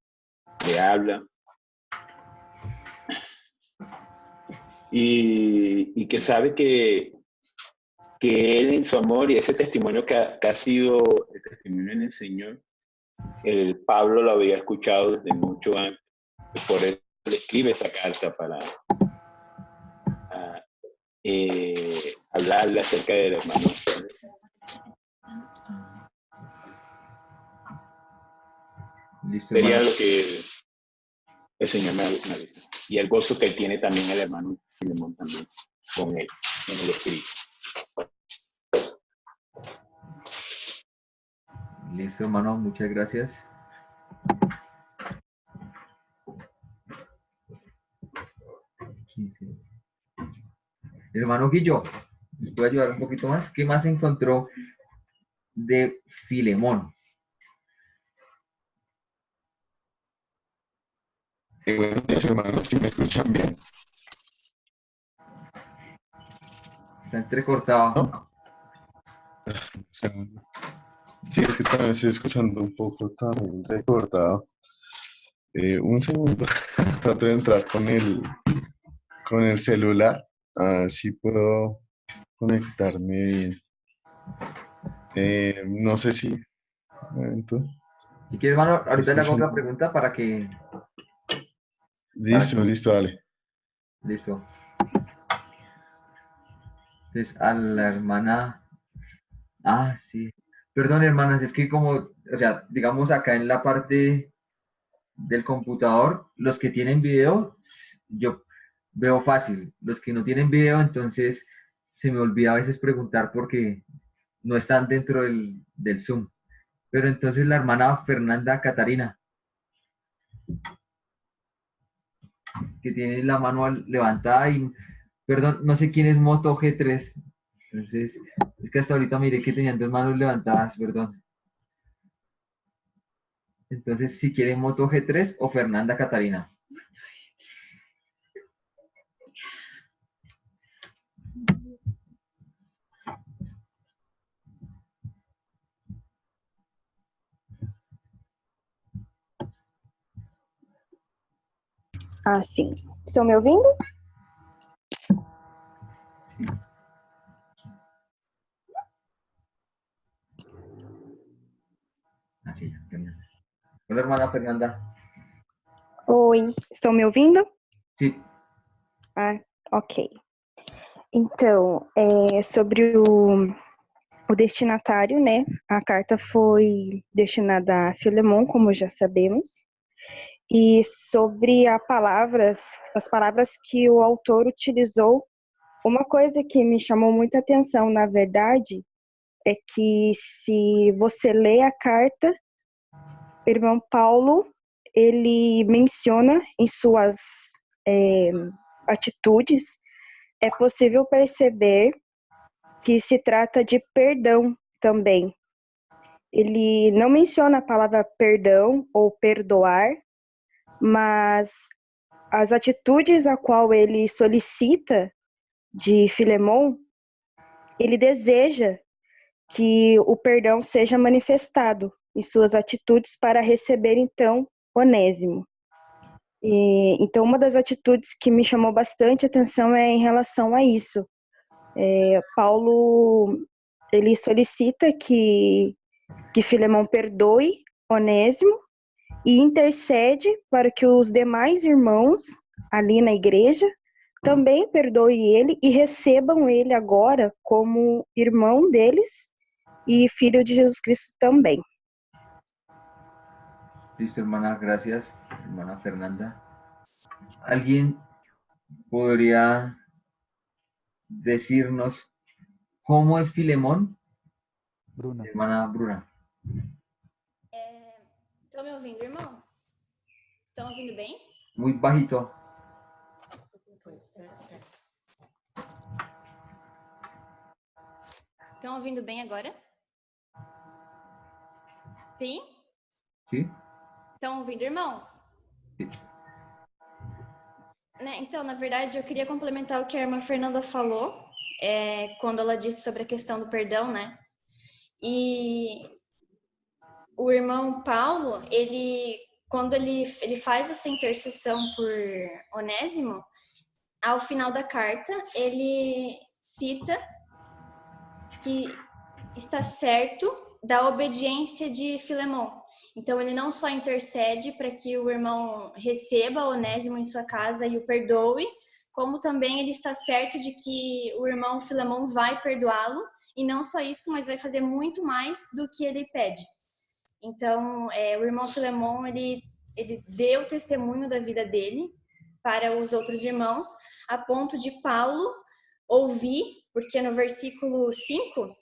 S9: le habla, y que sabe que él en su amor y ese testimonio que ha sido el testimonio en el Señor, el Pablo lo había escuchado desde mucho antes, por eso le escribe esa carta para hablarle acerca del hermano.
S2: Listo,
S9: Sería
S2: hermano.
S9: lo que el Señor me dice. Y el gozo que tiene también el hermano Filemón también con él, en el Espíritu.
S2: Listo, hermano, muchas gracias. Hermano Guillo, ¿nos puede ayudar un poquito más? ¿Qué más encontró de Filemón?
S10: Buenos días, hermanos, si me escuchan bien.
S2: Está entrecortado.
S10: ¿No? O sea, sí, es que también estoy escuchando un poco también recortado. Un segundo, trato de entrar con el celular, a ver si puedo conectarme bien. No sé si, un momento,
S2: Si quiere, hermano,
S10: ¿se
S2: ahorita le hago
S10: escuchan?
S2: otra pregunta para que...
S10: Listo, listo, dale.
S2: Listo. Entonces, a la hermana... Ah, sí. Perdón, hermanas, es que como, o sea, digamos acá en la parte del computador, los que tienen video, yo veo fácil. Los que no tienen video, entonces se me olvida a veces preguntar porque no están dentro del Zoom. Pero entonces la hermana Fernanda Catarina, que tiene la mano levantada y, perdón, no sé quién es Moto G3. Entonces, es que hasta ahorita miré que tenían dos manos levantadas, perdón. Entonces, si quiere Moto G3 o Fernanda Catarina.
S11: Ah, sim. Estão me ouvindo?
S2: Así, Fernanda. Hola, hermana Fernanda.
S11: Oi, estão me ouvindo?
S2: Sí.
S11: Ah, ok. Então, sobre o destinatário, né? A carta foi destinada a Filemon, como já sabemos. E sobre as palavras que o autor utilizou, uma coisa que me chamou muita atenção, na verdade, é que se você lê a carta, o irmão Paulo, ele menciona em suas atitudes, é possível perceber que se trata de perdão também. Ele não menciona a palavra perdão ou perdoar, mas as atitudes a qual ele solicita de Filemon, ele deseja que o perdão seja manifestado em suas atitudes para receber, então, Onésimo. Então, uma das atitudes que me chamou bastante atenção é em relação a isso. Paulo, ele solicita que Filemon perdoe Onésimo e intercede para que os demais irmãos ali na igreja também perdoem ele e recebam ele agora como irmão deles y filho de Jesus Cristo también.
S2: Listo, hermana, gracias, hermana Fernanda. ¿Alguien podría decirnos ¿Cómo es Filemón?
S6: Bruna.
S2: Hermana Bruna.
S4: Estão me ouvindo, irmãos? Estão ouvindo bem?
S2: Muy bajito.
S4: Estão ouvindo bem agora? Sim?
S2: ¿Sí?
S4: Estão ouvindo, irmãos?
S2: Sí.
S4: Né, então, na verdade, eu queria complementar o que a irmã Fernanda falou, quando ela disse sobre a questão do perdão, né? E o irmão Paulo, quando ele faz essa intercessão por Onésimo, ao final da carta, ele cita que está certo da obediência de Filemão. Então, ele não só intercede para que o irmão receba Onésimo em sua casa e o perdoe, como também ele está certo de que o irmão Filemão vai perdoá-lo, e não só isso, mas vai fazer muito mais do que ele pede. Então, o irmão Filemão, ele deu testemunho da vida dele para os outros irmãos, a ponto de Paulo ouvir, porque no versículo 5,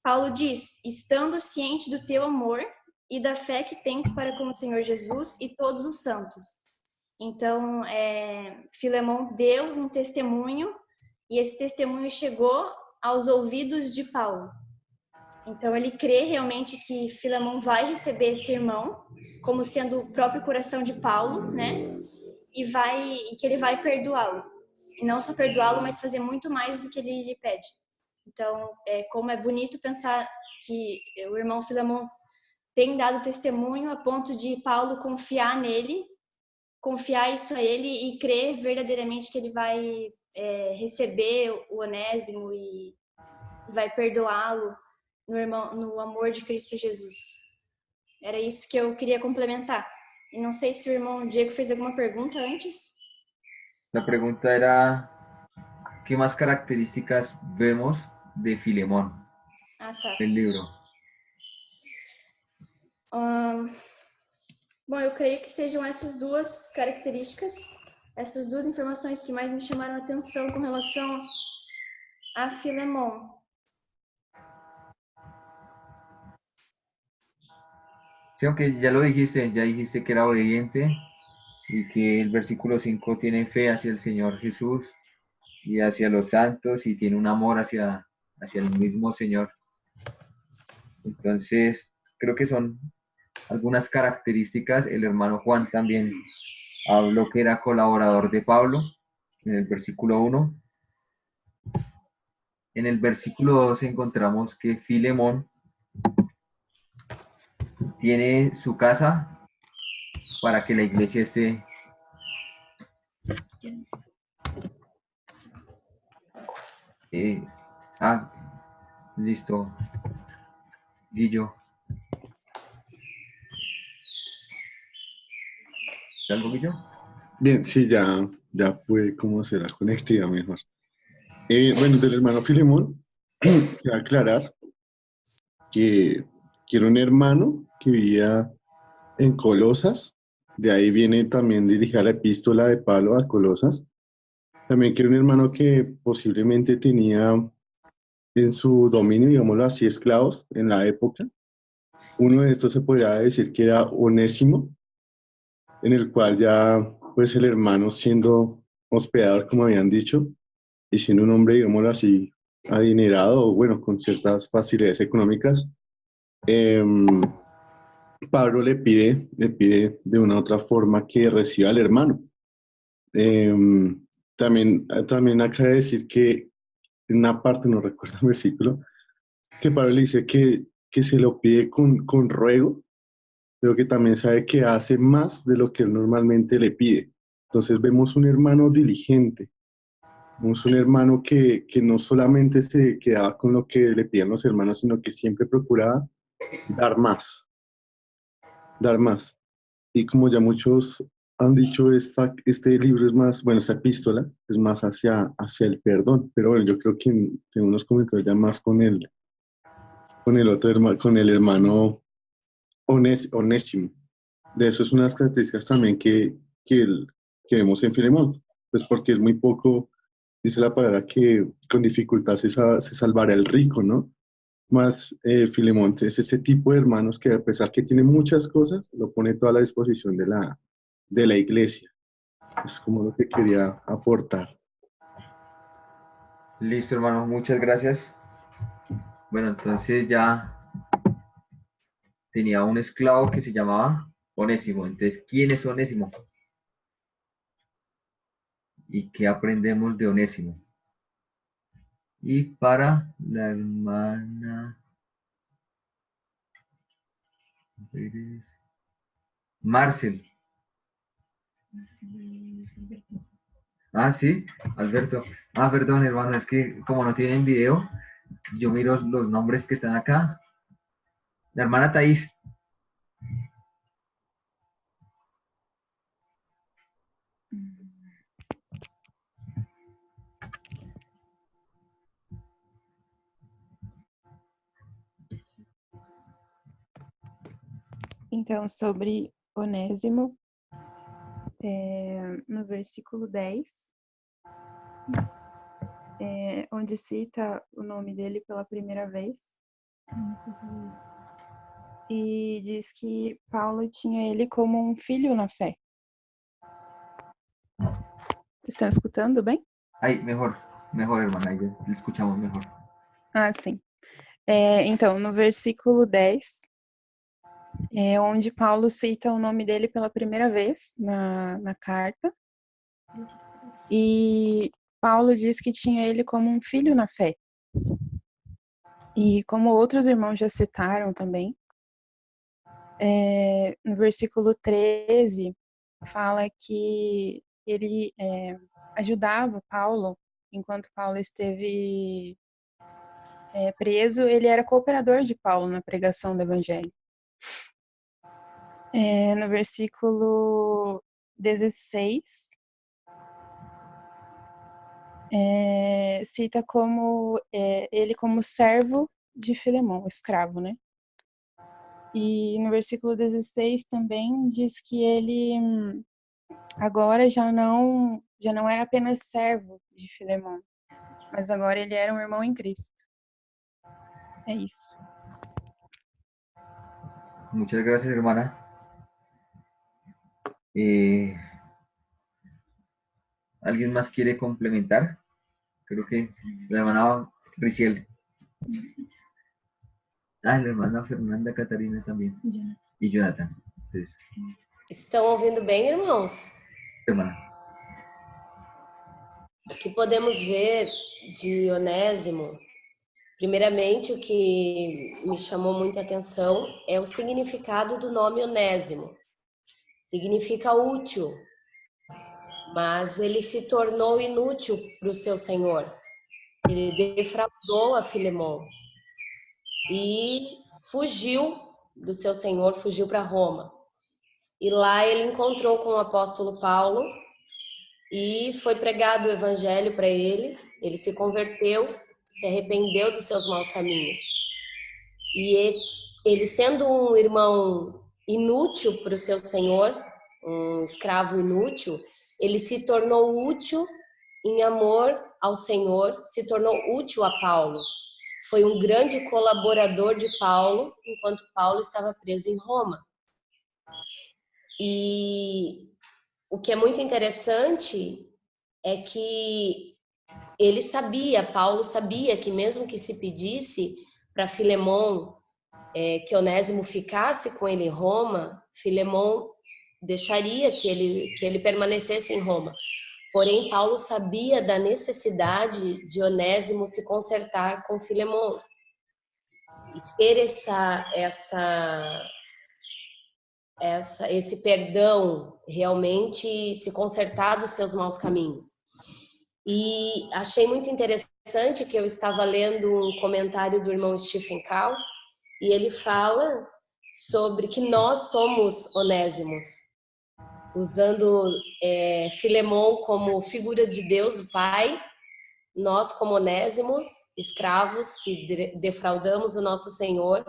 S4: Paulo diz: estando ciente do teu amor e da fé que tens para com o Senhor Jesus e todos os santos. Então, Filemão deu um testemunho, e esse testemunho chegou aos ouvidos de Paulo. Então, ele crê realmente que Filemão vai receber esse irmão, como sendo o próprio coração de Paulo, né? E que ele vai perdoá-lo. E não só perdoá-lo, mas fazer muito mais do que ele lhe pede. Então, como é bonito pensar que o irmão Filemão tem dado testemunho a ponto de Paulo confiar nele, confiar isso a ele e crer verdadeiramente que ele vai receber o Onésimo e vai perdoá-lo no amor de Cristo Jesus. Era isso que eu queria complementar. E não sei se o irmão Diego fez alguma pergunta antes.
S2: La pregunta era, ¿qué más características vemos de Filemón del libro?
S4: Bom, eu creio que sejam essas duas características, essas duas informações que mais me chamaram a atenção com relação a Filemón.
S2: Sí, aunque ya lo dijiste, ya dijiste que era obediente y que el versículo 5 tiene fe hacia el Señor Jesús y hacia los santos y tiene un amor hacia el mismo Señor. Entonces, creo que son algunas características. El hermano Juan también habló que era colaborador de Pablo en el versículo 1. En el versículo 2 encontramos que Filemón tiene su casa para que la iglesia esté listo, Guillo. ¿Algo, Guillo?
S10: Bien, sí, ya pude cómo se la conectividad mejor. Bueno, del hermano Filemón, quiero aclarar que era un hermano que vivía en Colosas, de ahí viene también dirigida la epístola de Pablo a Colosas. También que era un hermano que posiblemente tenía en su dominio, digámoslo así, esclavos en la época. Uno de estos se podría decir que era Onésimo, en el cual ya pues el hermano, siendo hospedador, como habían dicho, y siendo un hombre, digámoslo así, adinerado o bueno, con ciertas facilidades económicas, Pablo le pide de una u otra forma que reciba al hermano. También acá de decir que en una parte, no recuerdo el versículo, que Pablo le dice que se lo pide con ruego, pero que también sabe que hace más de lo que él normalmente le pide. Entonces vemos un hermano diligente, vemos un hermano que no solamente se quedaba con lo que le pedían los hermanos, sino que siempre procuraba dar más. Y como ya muchos han dicho, este libro es más, bueno, esta epístola es más hacia el perdón, pero bueno, yo creo que tengo unos comentarios ya más con el hermano Onésimo. De eso es unas características también que vemos en Filemón, pues porque es muy poco dice la palabra que con dificultad se salvará el rico, ¿no? Más Filemón es ese tipo de hermanos que a pesar que tiene muchas cosas, lo pone toda a la disposición de la iglesia. Es como lo que quería aportar.
S2: Listo, hermano, muchas gracias. Bueno, entonces ya tenía un esclavo que se llamaba Onésimo. Entonces, ¿quién es Onésimo? ¿Y qué aprendemos de Onésimo? Y para la hermana Marcel. Ah, sí, Alberto. Ah, perdón, hermano, es que como no tienen video, yo miro los nombres que están acá. La hermana Thais.
S12: Então, sobre Onésimo, no versículo 10, onde cita o nome dele pela primeira vez, e diz que Paulo tinha ele como um filho na fé. Estão escutando bem?
S2: Ay, mejor, hermana, ahí ya le escuchamos mejor.
S12: Ah, sim. Então, no versículo 10, onde Paulo cita o nome dele pela primeira vez na carta, e Paulo diz que tinha ele como um filho na fé. E como outros irmãos já citaram também, no versículo 13, fala que ele ajudava Paulo, enquanto Paulo esteve preso, ele era cooperador de Paulo na pregação do evangelho. No versículo 16, cita como ele como servo de Filemão, escravo, né? E no versículo 16 também diz que ele agora já não era apenas servo de Filemão, mas agora ele era um irmão em Cristo. É isso.
S2: Muchas gracias, hermana. ¿Alguien más quiere complementar? Creo que la hermana Riciel. Ah, la hermana Fernanda Catarina también. Y Jonathan. Entonces,
S13: Estão ouvindo bem, irmãos?
S2: hermana.
S13: O que podemos ver de Onésimo? Primeiramente, o que me chamou muita atenção é o significado do nome Onésimo. Significa útil, mas ele se tornou inútil para o seu senhor. Ele defraudou a Filemão e fugiu do seu senhor, fugiu para Roma. E lá ele encontrou com o apóstolo Paulo e foi pregado o evangelho para ele. Ele se converteu, se arrependeu dos seus maus caminhos. E ele, sendo um irmão inútil para o seu senhor, um escravo inútil, ele se tornou útil em amor ao Senhor, se tornou útil a Paulo. Foi um grande colaborador de Paulo, enquanto Paulo estava preso em Roma. E o que é muito interessante é que ele sabia, Paulo sabia que mesmo que se pedisse para Filemão que Onésimo ficasse com ele em Roma, Filemão deixaria que ele permanecesse em Roma. Porém, Paulo sabia da necessidade de Onésimo se consertar com Filemão e ter esse perdão, realmente se consertar dos seus maus caminhos. E achei muito interessante que eu estava lendo um comentário do irmão Stephen Carl, e ele fala sobre que nós somos Onésimos, usando Filemão como figura de Deus, o Pai, nós como Onésimos, escravos que defraudamos o nosso Senhor,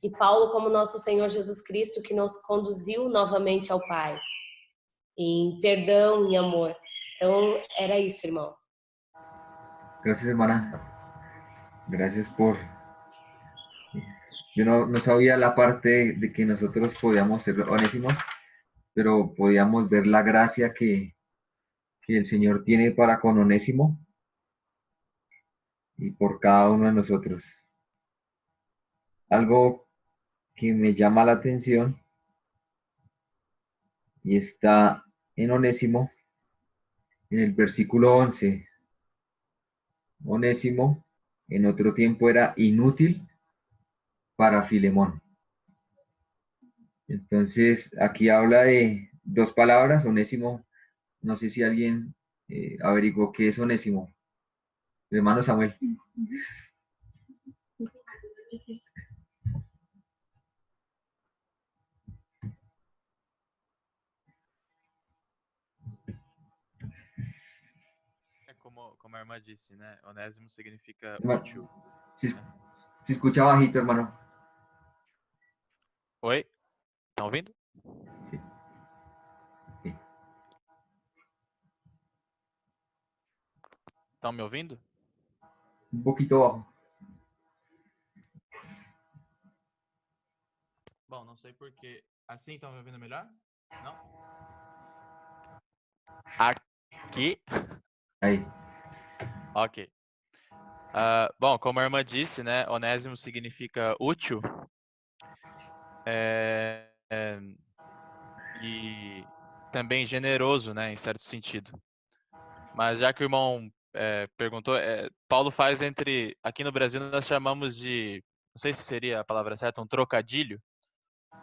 S13: e Paulo como nosso Senhor Jesus Cristo, que nos conduziu novamente ao Pai, em perdão, em amor. Então, era isso, irmão.
S2: Gracias, hermana. Gracias por... Yo no sabía la parte de que nosotros podíamos ser onésimos, pero podíamos ver la gracia que el Señor tiene para con Onésimo y por cada uno de nosotros. Algo que me llama la atención y está en Onésimo, en el versículo 11. Onésimo en otro tiempo era inútil para Filemón. Entonces, aquí habla de dos palabras, Onésimo. No sé si alguien averiguó qué es Onésimo. Mi hermano Samuel.
S14: Como a irmã disse, né? Onésimo significa
S2: Hermano,
S14: útil.
S2: se escucha bajito, hermano.
S14: Oi? Estão ouvindo? Estão me ouvindo?
S2: Un poquito bajo.
S14: Bom, não sei porquê. Assim estão me ouvindo melhor? Não? Aqui?
S2: Aí.
S14: Ok. Bom, como a irmã disse, né? Onésimo significa útil. E também generoso, né? Em certo sentido. Mas já que o irmão perguntou, Paulo faz aqui no Brasil nós chamamos de, não sei se seria a palavra certa, um trocadilho,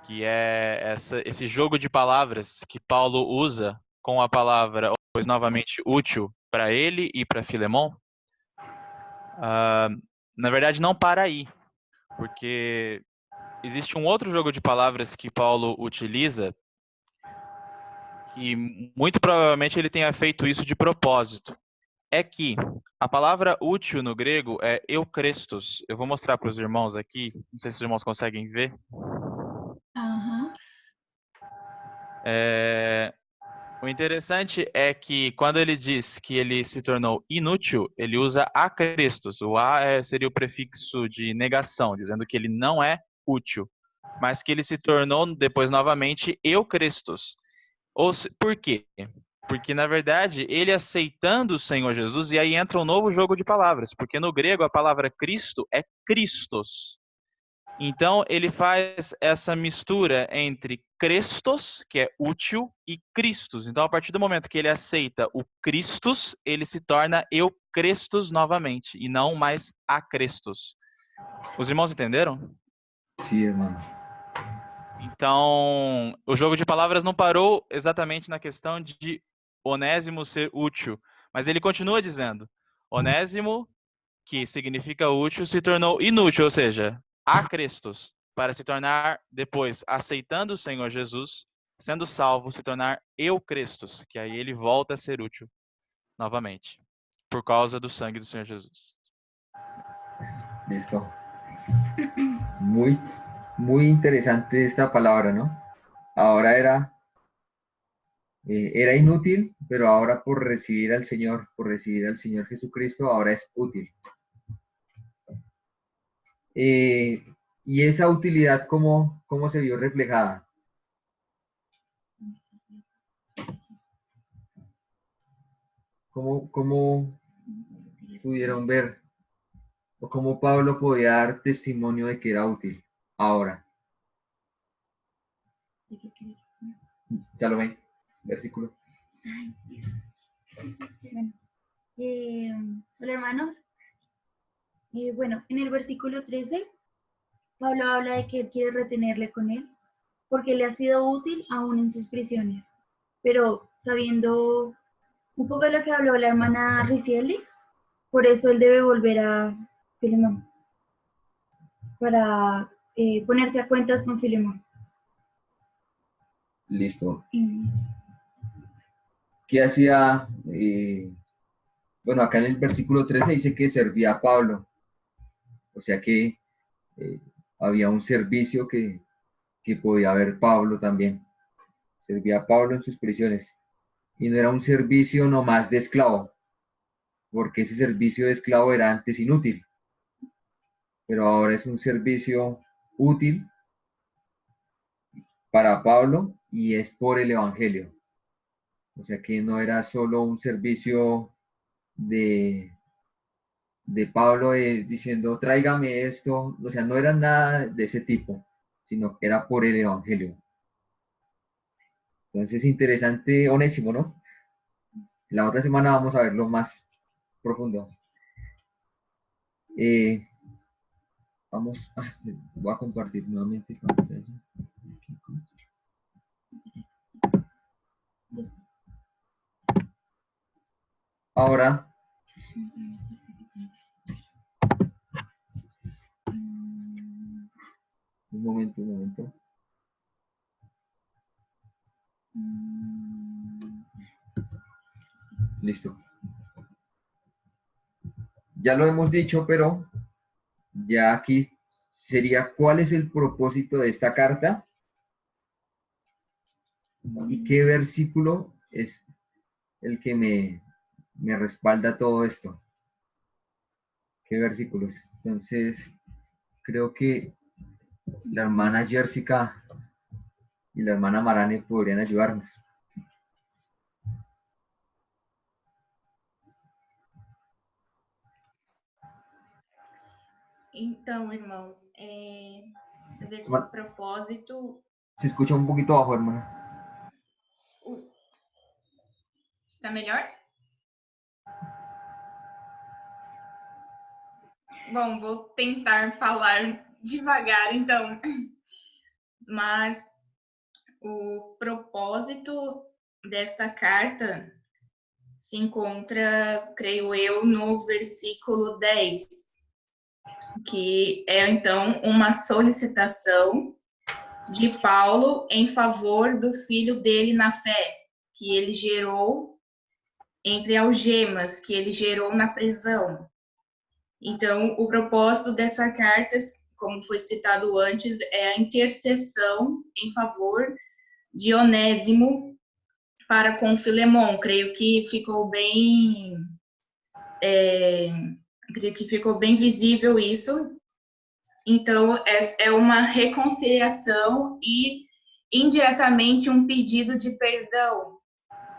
S14: que é esse jogo de palavras que Paulo usa com a palavra, pois novamente útil para ele e para Filemon. Na verdade não para aí, porque existe um outro jogo de palavras que Paulo utiliza, que muito provavelmente ele tenha feito isso de propósito. É que a palavra útil no grego é eukrestos. Eu vou mostrar para os irmãos aqui, não sei se os irmãos conseguem ver. O interessante é que quando ele diz que ele se tornou inútil, ele usa akrestos. O a seria o prefixo de negação, dizendo que ele não é útil, mas que ele se tornou depois novamente eukrestos. Por quê? Porque, na verdade, ele aceitando o Senhor Jesus, e aí entra um novo jogo de palavras, porque no grego a palavra Cristo é Christos. Então, ele faz essa mistura entre Crestos, que é útil, e Christos. Então, a partir do momento que ele aceita o Christos, ele se torna Eucrestos novamente, e não mais Acrestos. Os irmãos entenderam?
S2: Sim, irmão.
S14: Então, o jogo de palavras não parou exatamente na questão de Onésimo ser útil, mas ele continua dizendo, Onésimo, que significa útil, se tornou inútil, ou seja, acrestos, para se tornar depois, aceitando o Senhor Jesus, sendo salvo, se tornar eucrestos, que aí ele volta a ser útil novamente, por causa do sangue do Senhor Jesus.
S2: Listo. Muy interesante esta palabra, ¿no? Ahora era inútil, pero ahora por recibir al Señor Jesucristo, ahora es útil. Y esa utilidad, ¿cómo se vio reflejada? ¿Cómo pudieron ver? ¿O cómo Pablo podía dar testimonio de que era útil ahora? Salomé, versículo.
S3: Bueno, hola hermanos. Bueno, en el versículo 13, Pablo habla de que él quiere retenerle con él porque le ha sido útil aún en sus prisiones. Pero sabiendo un poco de lo que habló la hermana Ricieli, por eso él debe volver a Filemón para ponerse a cuentas con Filemón.
S2: Listo. ¿Qué hacía? Bueno, acá en el versículo 13 dice que servía a Pablo. O sea que había un servicio que podía haber Pablo también. Servía a Pablo en sus prisiones. Y no era un servicio nomás de esclavo. porque ese servicio de esclavo era antes inútil, pero ahora es un servicio útil para Pablo y es por el Evangelio. O sea que no era solo un servicio de Pablo diciendo, tráigame esto, o sea, no era nada de ese tipo, sino que era por el Evangelio. Entonces, interesante, Onésimo, ¿no? La otra semana vamos a verlo más profundo. Voy a compartir nuevamente pantalla. Ahora, un momento. Listo. Ya lo hemos dicho, pero ya aquí sería cuál es el propósito de esta carta y qué versículo es el que me respalda todo esto. ¿Qué versículos? Entonces, creo que la hermana Jessica y la hermana Marane podrían ayudarnos.
S15: Então, irmãos, fazer com propósito.
S2: Se escucha um pouquinho bajo, hermana.
S15: Está melhor? Bom, vou tentar falar devagar, então. Mas o propósito desta carta se encontra, creio eu, no versículo 10, que é, então, uma solicitação de Paulo em favor do filho dele na fé, que ele gerou entre algemas, que ele gerou na prisão. Então, o propósito dessa carta, como foi citado antes, é a intercessão em favor de Onésimo para com Filemon. Creio que ficou bem visível isso. Então, é uma reconciliação e, indiretamente, um pedido de perdão.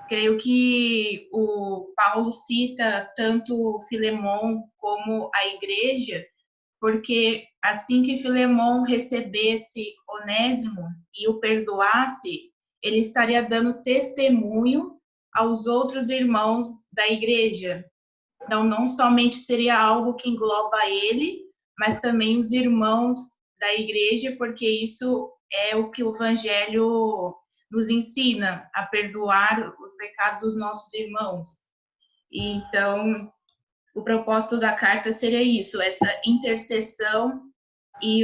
S15: Creio que o Paulo cita tanto Filemon como a igreja, porque assim que Filemon recebesse Onésimo e o perdoasse, ele estaria dando testemunho aos outros irmãos da igreja. Então, não somente seria algo que engloba ele, mas também os irmãos da igreja, porque isso é o que o Evangelho nos ensina, a perdoar o pecado dos nossos irmãos. E, então, o propósito da carta seria isso, essa intercessão e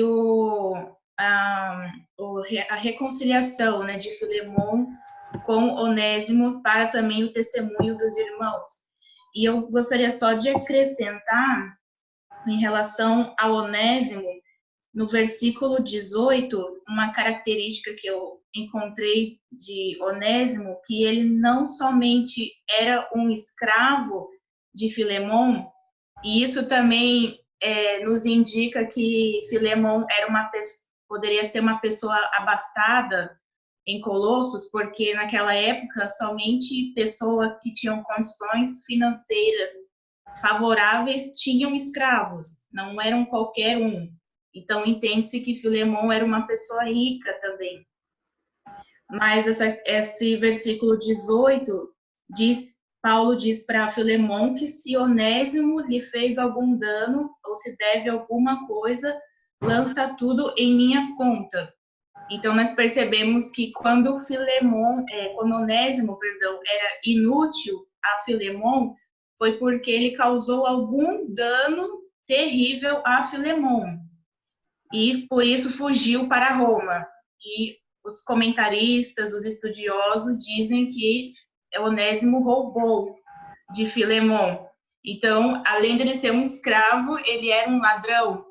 S15: a reconciliação, né, de Filemon com Onésimo para também o testemunho dos irmãos. E eu gostaria só de acrescentar, em relação ao Onésimo, no versículo 18, uma característica que eu encontrei de Onésimo, que ele não somente era um escravo de Filemon, e isso também nos indica que Filemon poderia ser uma pessoa abastada em Colossos, porque naquela época somente pessoas que tinham condições financeiras favoráveis tinham escravos, não eram qualquer um. Então, entende-se que Filemon era uma pessoa rica também. Mas esse versículo 18 Paulo diz para Filemon que se Onésimo lhe fez algum dano ou se deve alguma coisa, lança tudo em minha conta. Então, nós percebemos que quando Onésimo, era inútil a Filemon, foi porque ele causou algum dano terrível a Filemon. E, por isso, fugiu para Roma. E os comentaristas, os estudiosos, dizem que Onésimo roubou de Filemon. Então, além de ele ser um escravo, ele era um ladrão,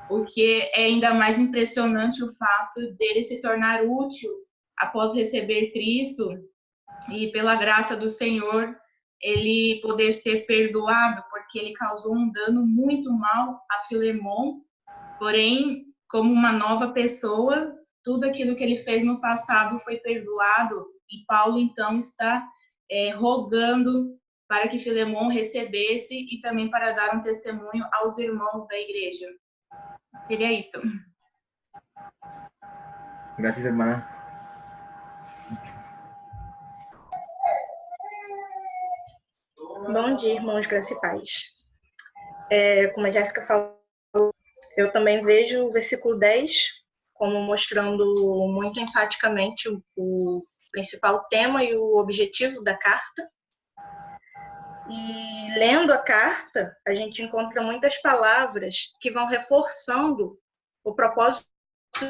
S15: o que é ainda mais impressionante o fato dele se tornar útil após receber Cristo e, pela graça do Senhor, ele poder ser perdoado, porque ele causou um dano muito mal a Filemon, porém, como uma nova pessoa, tudo aquilo que ele fez no passado foi perdoado, e Paulo, então, está rogando para que Filemon recebesse e também para dar um testemunho aos irmãos da igreja. Seria isso.
S2: Gracias, hermana.
S16: Bom dia, irmãos, graça e paz. Como a Jéssica falou, eu também vejo o versículo 10 como mostrando muito enfaticamente o principal tema e o objetivo da carta. E lendo a carta, a gente encontra muitas palavras que vão reforçando o propósito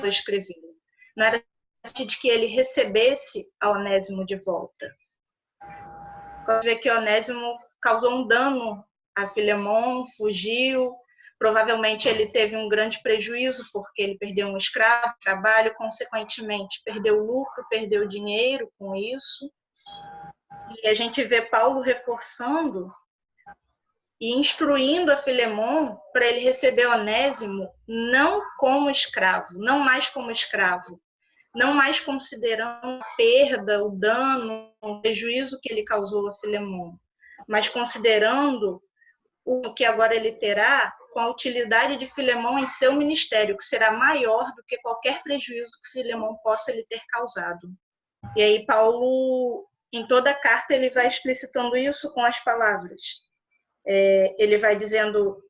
S16: do escrever. Não era de que ele recebesse a Onésimo de volta. Quando vê que Onésimo causou um dano a Filemon, fugiu, provavelmente ele teve um grande prejuízo porque ele perdeu um escravo, trabalho, consequentemente perdeu lucro, perdeu dinheiro com isso. E a gente vê Paulo reforçando e instruindo a Filemon para ele receber Onésimo não como escravo, não mais como escravo, não mais considerando a perda, o dano, o prejuízo que ele causou a Filemon, mas considerando o que agora ele terá com a utilidade de Filemon em seu ministério, que será maior do que qualquer prejuízo que Filemon possa lhe ter causado. E aí Paulo, em toda a carta, ele vai explicitando isso com as palavras. Ele vai dizendo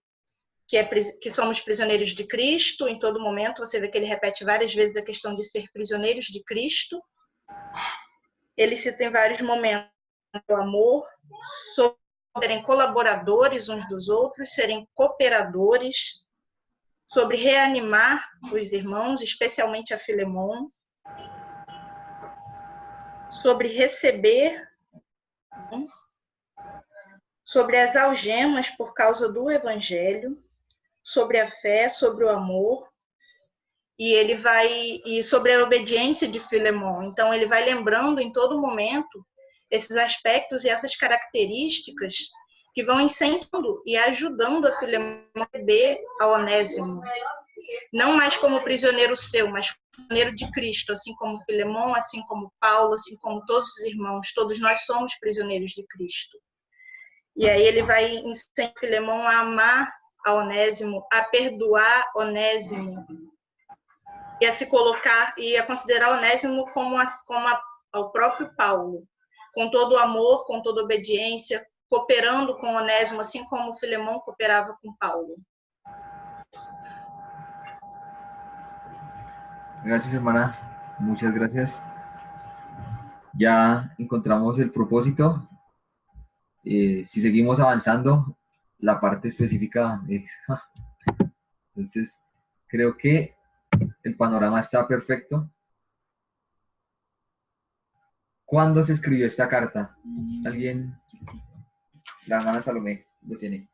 S16: que somos prisioneiros de Cristo, em todo momento, você vê que ele repete várias vezes a questão de ser prisioneiros de Cristo. Ele cita em vários momentos o amor, sobre serem colaboradores uns dos outros, serem cooperadores, sobre reanimar os irmãos, especialmente a Filemon, sobre receber, sobre as algemas por causa do Evangelho, sobre a fé, sobre o amor, e sobre a obediência de Filemon. Então ele vai lembrando em todo momento esses aspectos e essas características que vão incentivando e ajudando a Filemon a receber a Onésimo, não mais como prisioneiro seu, mas prisioneiro de Cristo, assim como Filemon, assim como Paulo, assim como todos os irmãos, todos nós somos prisioneiros de Cristo. E aí ele vai ensinar Filemon a amar a Onésimo, a perdoar Onésimo, e a se colocar e a considerar Onésimo como o próprio Paulo, com todo o amor, com toda a obediência, cooperando com Onésimo, assim como Filemon cooperava com Paulo.
S2: Gracias, hermana. Muchas gracias. Ya encontramos el propósito. Si seguimos avanzando, la parte específica entonces creo que el panorama está perfecto. ¿Cuándo se escribió esta carta? ¿Alguien? La hermana Salomé lo tiene.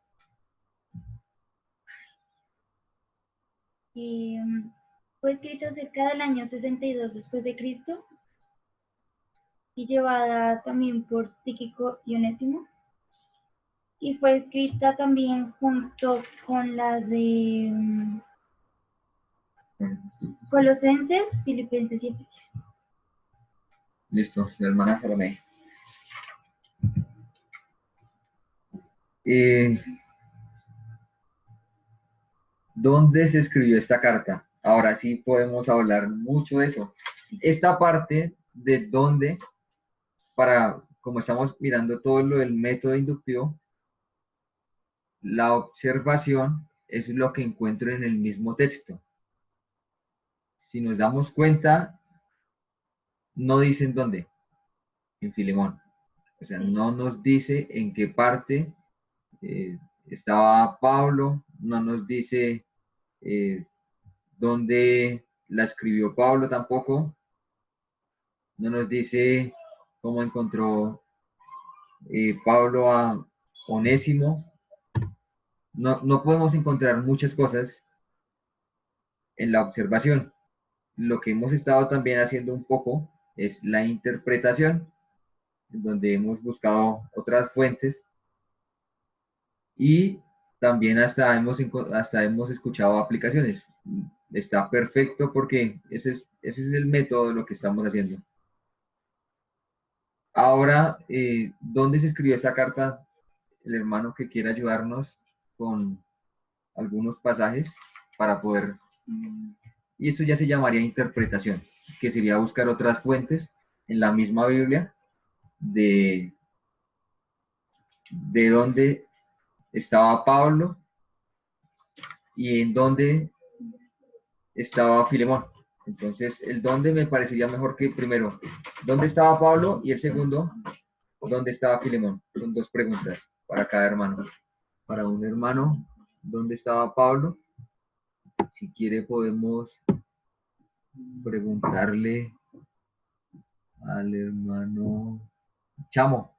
S3: Fue escrito cerca del año 62 después de Cristo y llevada también por Tíquico y Onésimo. Y fue escrita también junto con la de Colosenses, Filipenses y Efesios.
S2: Listo, la hermana Salomé. ¿Dónde se escribió esta carta? Ahora sí podemos hablar mucho de eso. Esta parte de dónde, como estamos mirando todo lo del método inductivo, la observación es lo que encuentro en el mismo texto. Si nos damos cuenta, no dice en dónde, en Filemón. O sea, no nos dice en qué parte estaba Pablo, no nos dice dónde la escribió Pablo tampoco, no nos dice cómo encontró Pablo a Onésimo. No podemos encontrar muchas cosas en la observación. Lo que hemos estado también haciendo un poco es la interpretación. en donde hemos buscado otras fuentes y también hasta hemos escuchado aplicaciones. Está perfecto porque ese es el método de lo que estamos haciendo. Ahora, ¿dónde se escribió esta carta? El hermano que quiera ayudarnos con algunos pasajes para poder... Y esto ya se llamaría interpretación, que sería buscar otras fuentes en la misma Biblia de dónde estaba Pablo y en dónde estaba Filemón. Entonces, el dónde me parecería mejor que primero, ¿dónde estaba Pablo? Y el segundo, ¿dónde estaba Filemón? Son dos preguntas para cada hermano. Para un hermano, ¿dónde estaba Pablo? Si quiere podemos preguntarle al hermano Chamorro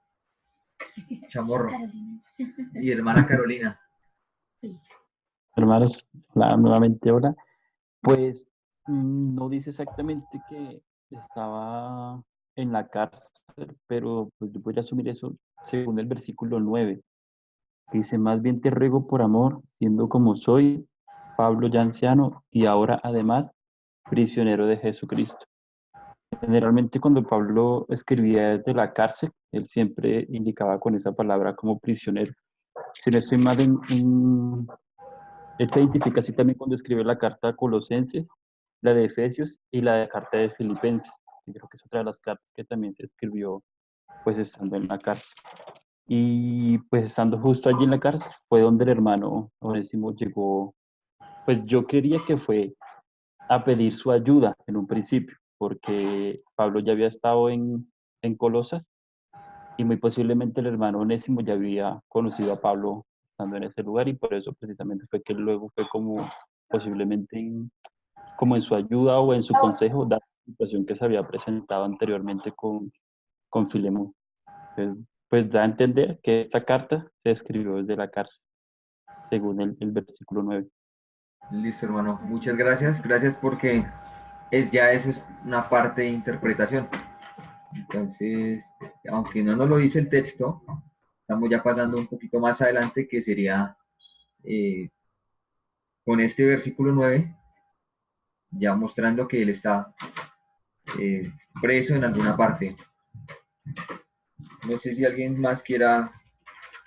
S2: y hermana Carolina.
S1: Hermanos, nuevamente ahora, pues no dice exactamente que estaba en la cárcel, pero pues yo voy a asumir eso según el versículo 9. Dice, más bien te ruego por amor, siendo como soy, Pablo ya anciano y ahora además prisionero de Jesucristo. Generalmente cuando Pablo escribía desde la cárcel, él siempre indicaba con esa palabra como prisionero. Si no estoy mal, él se identifica así también cuando escribe la carta a Colosenses, la de Efesios y la de carta de Filipenses. Y creo que es otra de las cartas que también se escribió pues estando en la cárcel. Y pues estando justo allí en la cárcel fue donde el hermano Onésimo llegó. Pues yo quería que fue a pedir su ayuda en un principio, porque Pablo ya había estado en Colosas y muy posiblemente el hermano Onésimo ya había conocido a Pablo estando en ese lugar y por eso precisamente fue que luego fue como posiblemente como en su ayuda o en su consejo, dada la situación que se había presentado anteriormente con Filemón. Entonces, pues da a entender que esta carta se escribió desde la cárcel, según el versículo 9.
S2: Listo, hermano. Muchas gracias. Gracias porque ya eso es una parte de interpretación. Entonces, aunque no nos lo dice el texto, estamos ya pasando un poquito más adelante, que sería con este versículo 9, ya mostrando que él está preso en alguna parte. No sé si alguien más quiera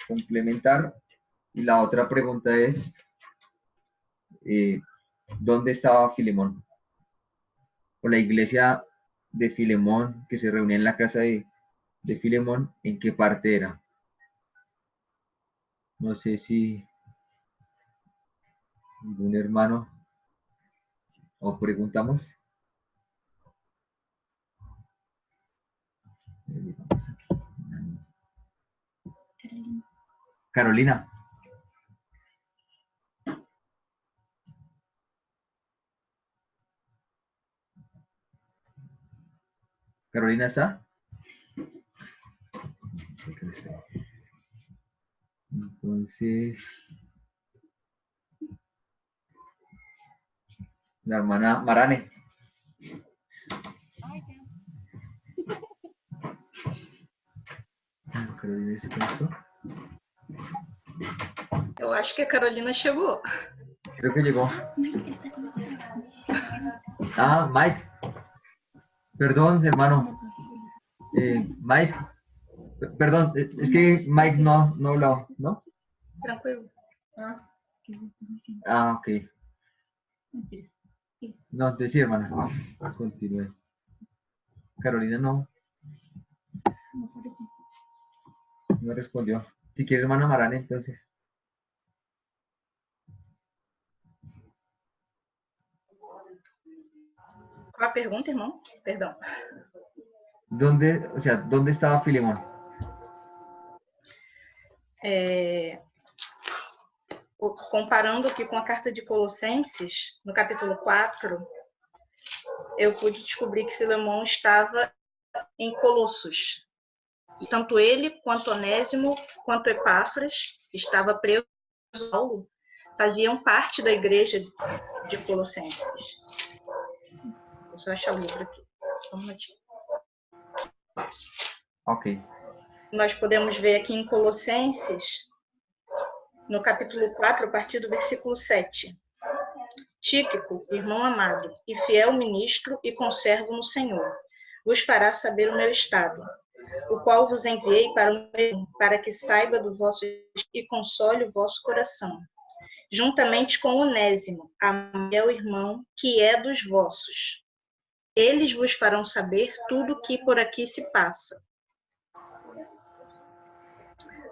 S2: complementar. Y la otra pregunta es, ¿dónde estaba Filemón? O la iglesia de Filemón, que se reunía en la casa de Filemón, ¿en qué parte era? No sé si algún hermano o preguntamos. Carolina. ¿Carolina está? Entonces, la hermana Marane. Carolina se conectó.
S16: Eu acho que a Carolina chegou.
S2: Creo que llegó. Ah, Mike. Perdón, hermano. Mike. Perdón, es que Mike no habló, ¿no?
S16: Tranquilo.
S2: Ah, ok. No, entonces sí, hermana. Continúe. Carolina no respondió. Si quiere, hermana Marane, entonces.
S16: Qual a pergunta, irmão? Perdão.
S2: ¿Dónde estaba Filemón?
S16: Comparando aqui com a carta de Colossenses, no capítulo 4, eu pude descobrir que Filemão estava em Colossos. E tanto ele, quanto Onésimo, quanto Epáfras, que estava preso a Paulo, faziam parte da igreja de Colossenses. Vou só achar o livro aqui. Só um minutinho.
S2: Ok.
S16: Nós podemos ver aqui em Colossenses, no capítulo 4, a partir do versículo 7. Tíquico, irmão amado, e fiel ministro e conservo no Senhor, vos fará saber o meu estado, o qual vos enviei para que saiba do vosso e console o vosso coração, juntamente com Onésimo, meu irmão, que é dos vossos. Eles vos farão saber tudo o que por aqui se passa.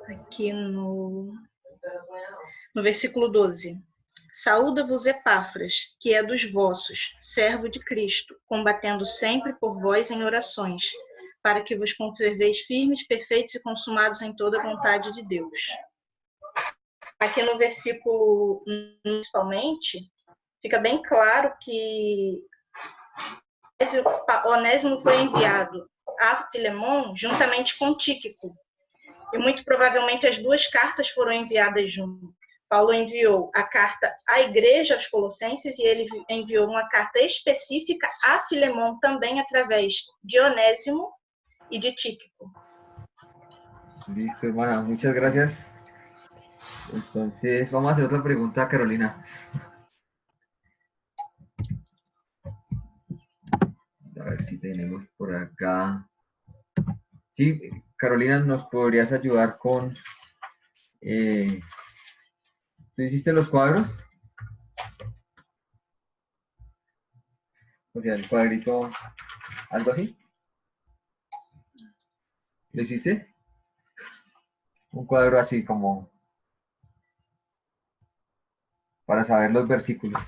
S16: Aqui no versículo 12. Saúda-vos Epáfras, que é dos vossos, servo de Cristo, combatendo sempre por vós em orações, para que vos conserveis firmes, perfeitos e consumados em toda a vontade de Deus. Aqui no versículo, principalmente, fica bem claro que Onésimo foi enviado a Filemon juntamente com Tíquico. E muito provavelmente as duas cartas foram enviadas juntas. Paulo enviou a carta à igreja aos Colossenses e ele enviou uma carta específica a Filemon também através de Onésimo y de Tíquico.
S2: Listo, hermana, muchas gracias. Entonces, vamos a hacer otra pregunta a Carolina. A ver si tenemos por acá. Sí, Carolina, ¿nos podrías ayudar con... ¿tú hiciste los cuadros? O sea, el cuadrito, algo así. ¿Lo hiciste? Un cuadro así como para saber los versículos.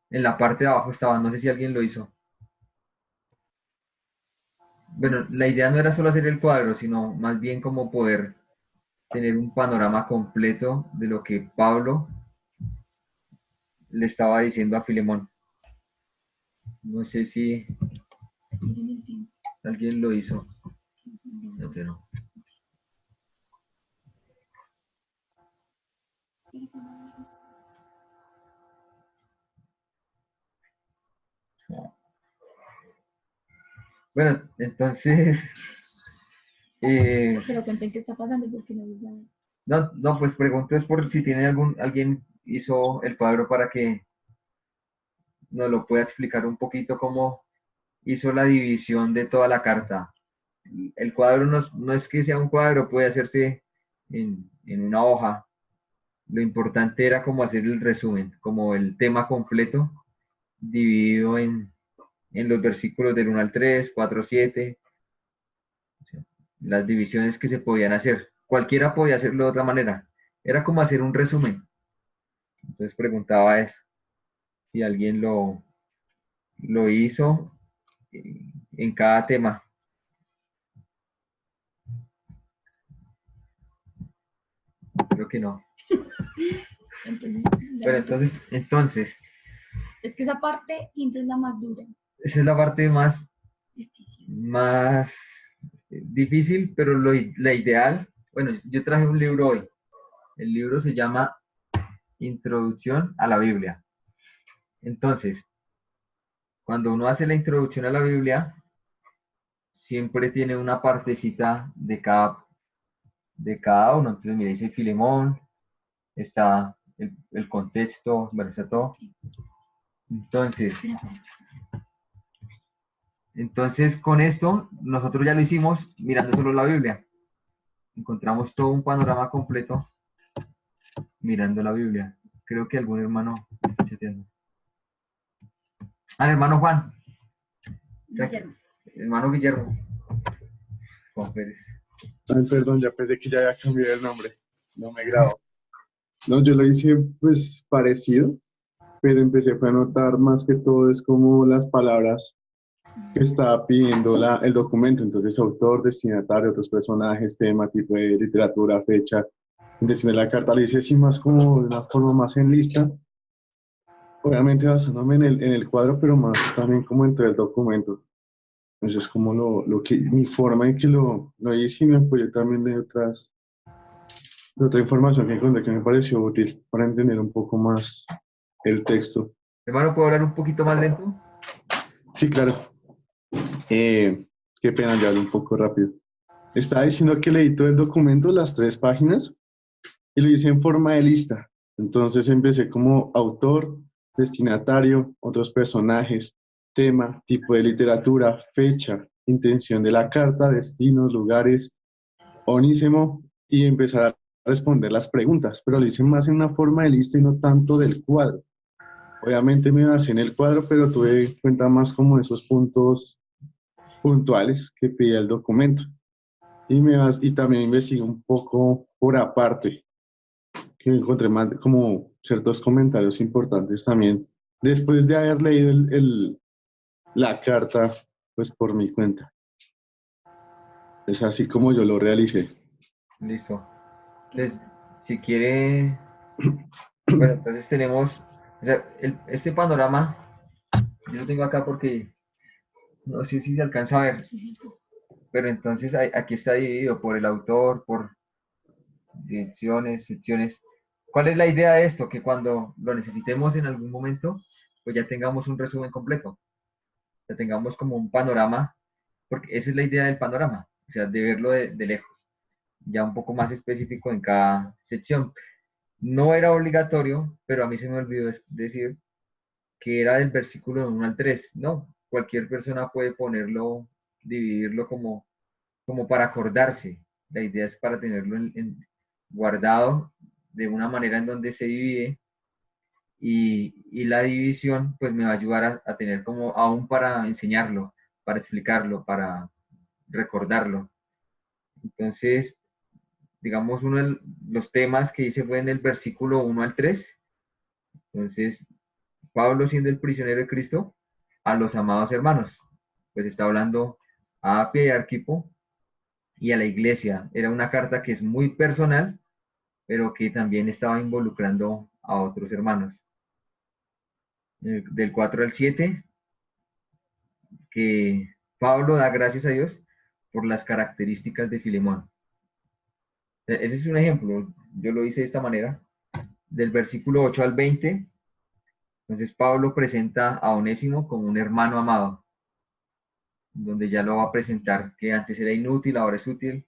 S2: En la parte de abajo estaba, no sé si alguien lo hizo. Bueno, la idea no era solo hacer el cuadro, sino más bien como poder tener un panorama completo de lo que Pablo le estaba diciendo a Filemón. No sé si alguien lo hizo. No, que no. Bueno, entonces...
S3: Pero cuenten qué está pasando porque no.
S2: No, pues pregunto es por si tiene alguien hizo el cuadro para que nos lo pueda explicar un poquito cómo hizo la división de toda la carta. El cuadro no es que sea un cuadro, puede hacerse en una hoja. Lo importante era como hacer el resumen, como el tema completo, dividido en los versículos del 1 al 3, 4, 7, las divisiones que se podían hacer. Cualquiera podía hacerlo de otra manera. Era como hacer un resumen. Entonces preguntaba eso, si alguien lo hizo en cada tema. Creo que no. Pero entonces.
S3: Es que esa parte siempre es la más dura.
S2: Esa es la parte más difícil, pero la ideal. Bueno, yo traje un libro hoy. El libro se llama Introducción a la Biblia. Entonces, cuando uno hace la introducción a la Biblia, siempre tiene una partecita de cada uno. Entonces, mira, dice Filemón, está el contexto, bueno, está todo. Entonces, con esto, nosotros ya lo hicimos mirando solo la Biblia. Encontramos todo un panorama completo mirando la Biblia. Creo que algún hermano está chateando. Hermano Juan.
S3: Guillermo.
S2: Hermano Guillermo. Juan Pérez.
S10: Ay, perdón, ya pensé que ya había cambiado el nombre. No me grabo. No, yo lo hice pues parecido, pero empecé a notar más que todo es como las palabras que estaba pidiendo el documento. Entonces, autor, destinatario, otros personajes, tema, tipo de literatura, fecha. Entonces, en la carta le hice así más como de una forma más en lista. Obviamente basándome en el cuadro, pero más también como entre el documento. Entonces, como lo que, mi forma en que lo hice y me apoyé también de otra información que encontré que me pareció útil para entender un poco más el texto.
S2: Hermano, ¿puedo hablar un poquito más lento?
S10: Sí, claro. Qué pena, ya hablo un poco rápido. Estaba diciendo que leí todo el documento, las 3 páginas, y lo hice en forma de lista. Entonces empecé como autor, destinatario, otros personajes, tema, tipo de literatura, fecha, intención de la carta, destinos, lugares, onísimo, y empezar a responder las preguntas, pero lo hice más en una forma de lista y no tanto del cuadro. Obviamente me basé en el cuadro, pero tuve en cuenta más como esos puntos puntuales que pedía el documento. Y también investigué un poco por aparte, que encontré más como ciertos comentarios importantes también, después de haber leído la carta, pues por mi cuenta. Es así como yo lo realicé.
S2: Listo. Entonces, si quiere, bueno, entonces tenemos, o sea, este panorama, yo lo tengo acá porque no sé si se alcanza a ver, pero entonces aquí está dividido por el autor, por direcciones, secciones. ¿Cuál es la idea de esto? Que cuando lo necesitemos en algún momento, pues ya tengamos un resumen completo, ya tengamos como un panorama, porque esa es la idea del panorama, o sea, de verlo de lejos, ya un poco más específico en cada sección. No era obligatorio, pero a mí se me olvidó decir que era del versículo 1 al 3. No, cualquier persona puede ponerlo, dividirlo como para acordarse. La idea es para tenerlo guardado de una manera en donde se divide y la división pues me va a ayudar a tener como aún para enseñarlo, para explicarlo, para recordarlo. Entonces, digamos, uno de los temas que hice fue en el versículo 1 al 3. Entonces, Pablo siendo el prisionero de Cristo, a los amados hermanos, pues está hablando a Apia y a Arquipo y a la iglesia. Era una carta que es muy personal, pero que también estaba involucrando a otros hermanos. Del 4 al 7, que Pablo da gracias a Dios por las características de Filemón. Ese es un ejemplo, yo lo hice de esta manera. Del versículo 8 al 20, entonces Pablo presenta a Onésimo como un hermano amado, donde ya lo va a presentar que antes era inútil, ahora es útil.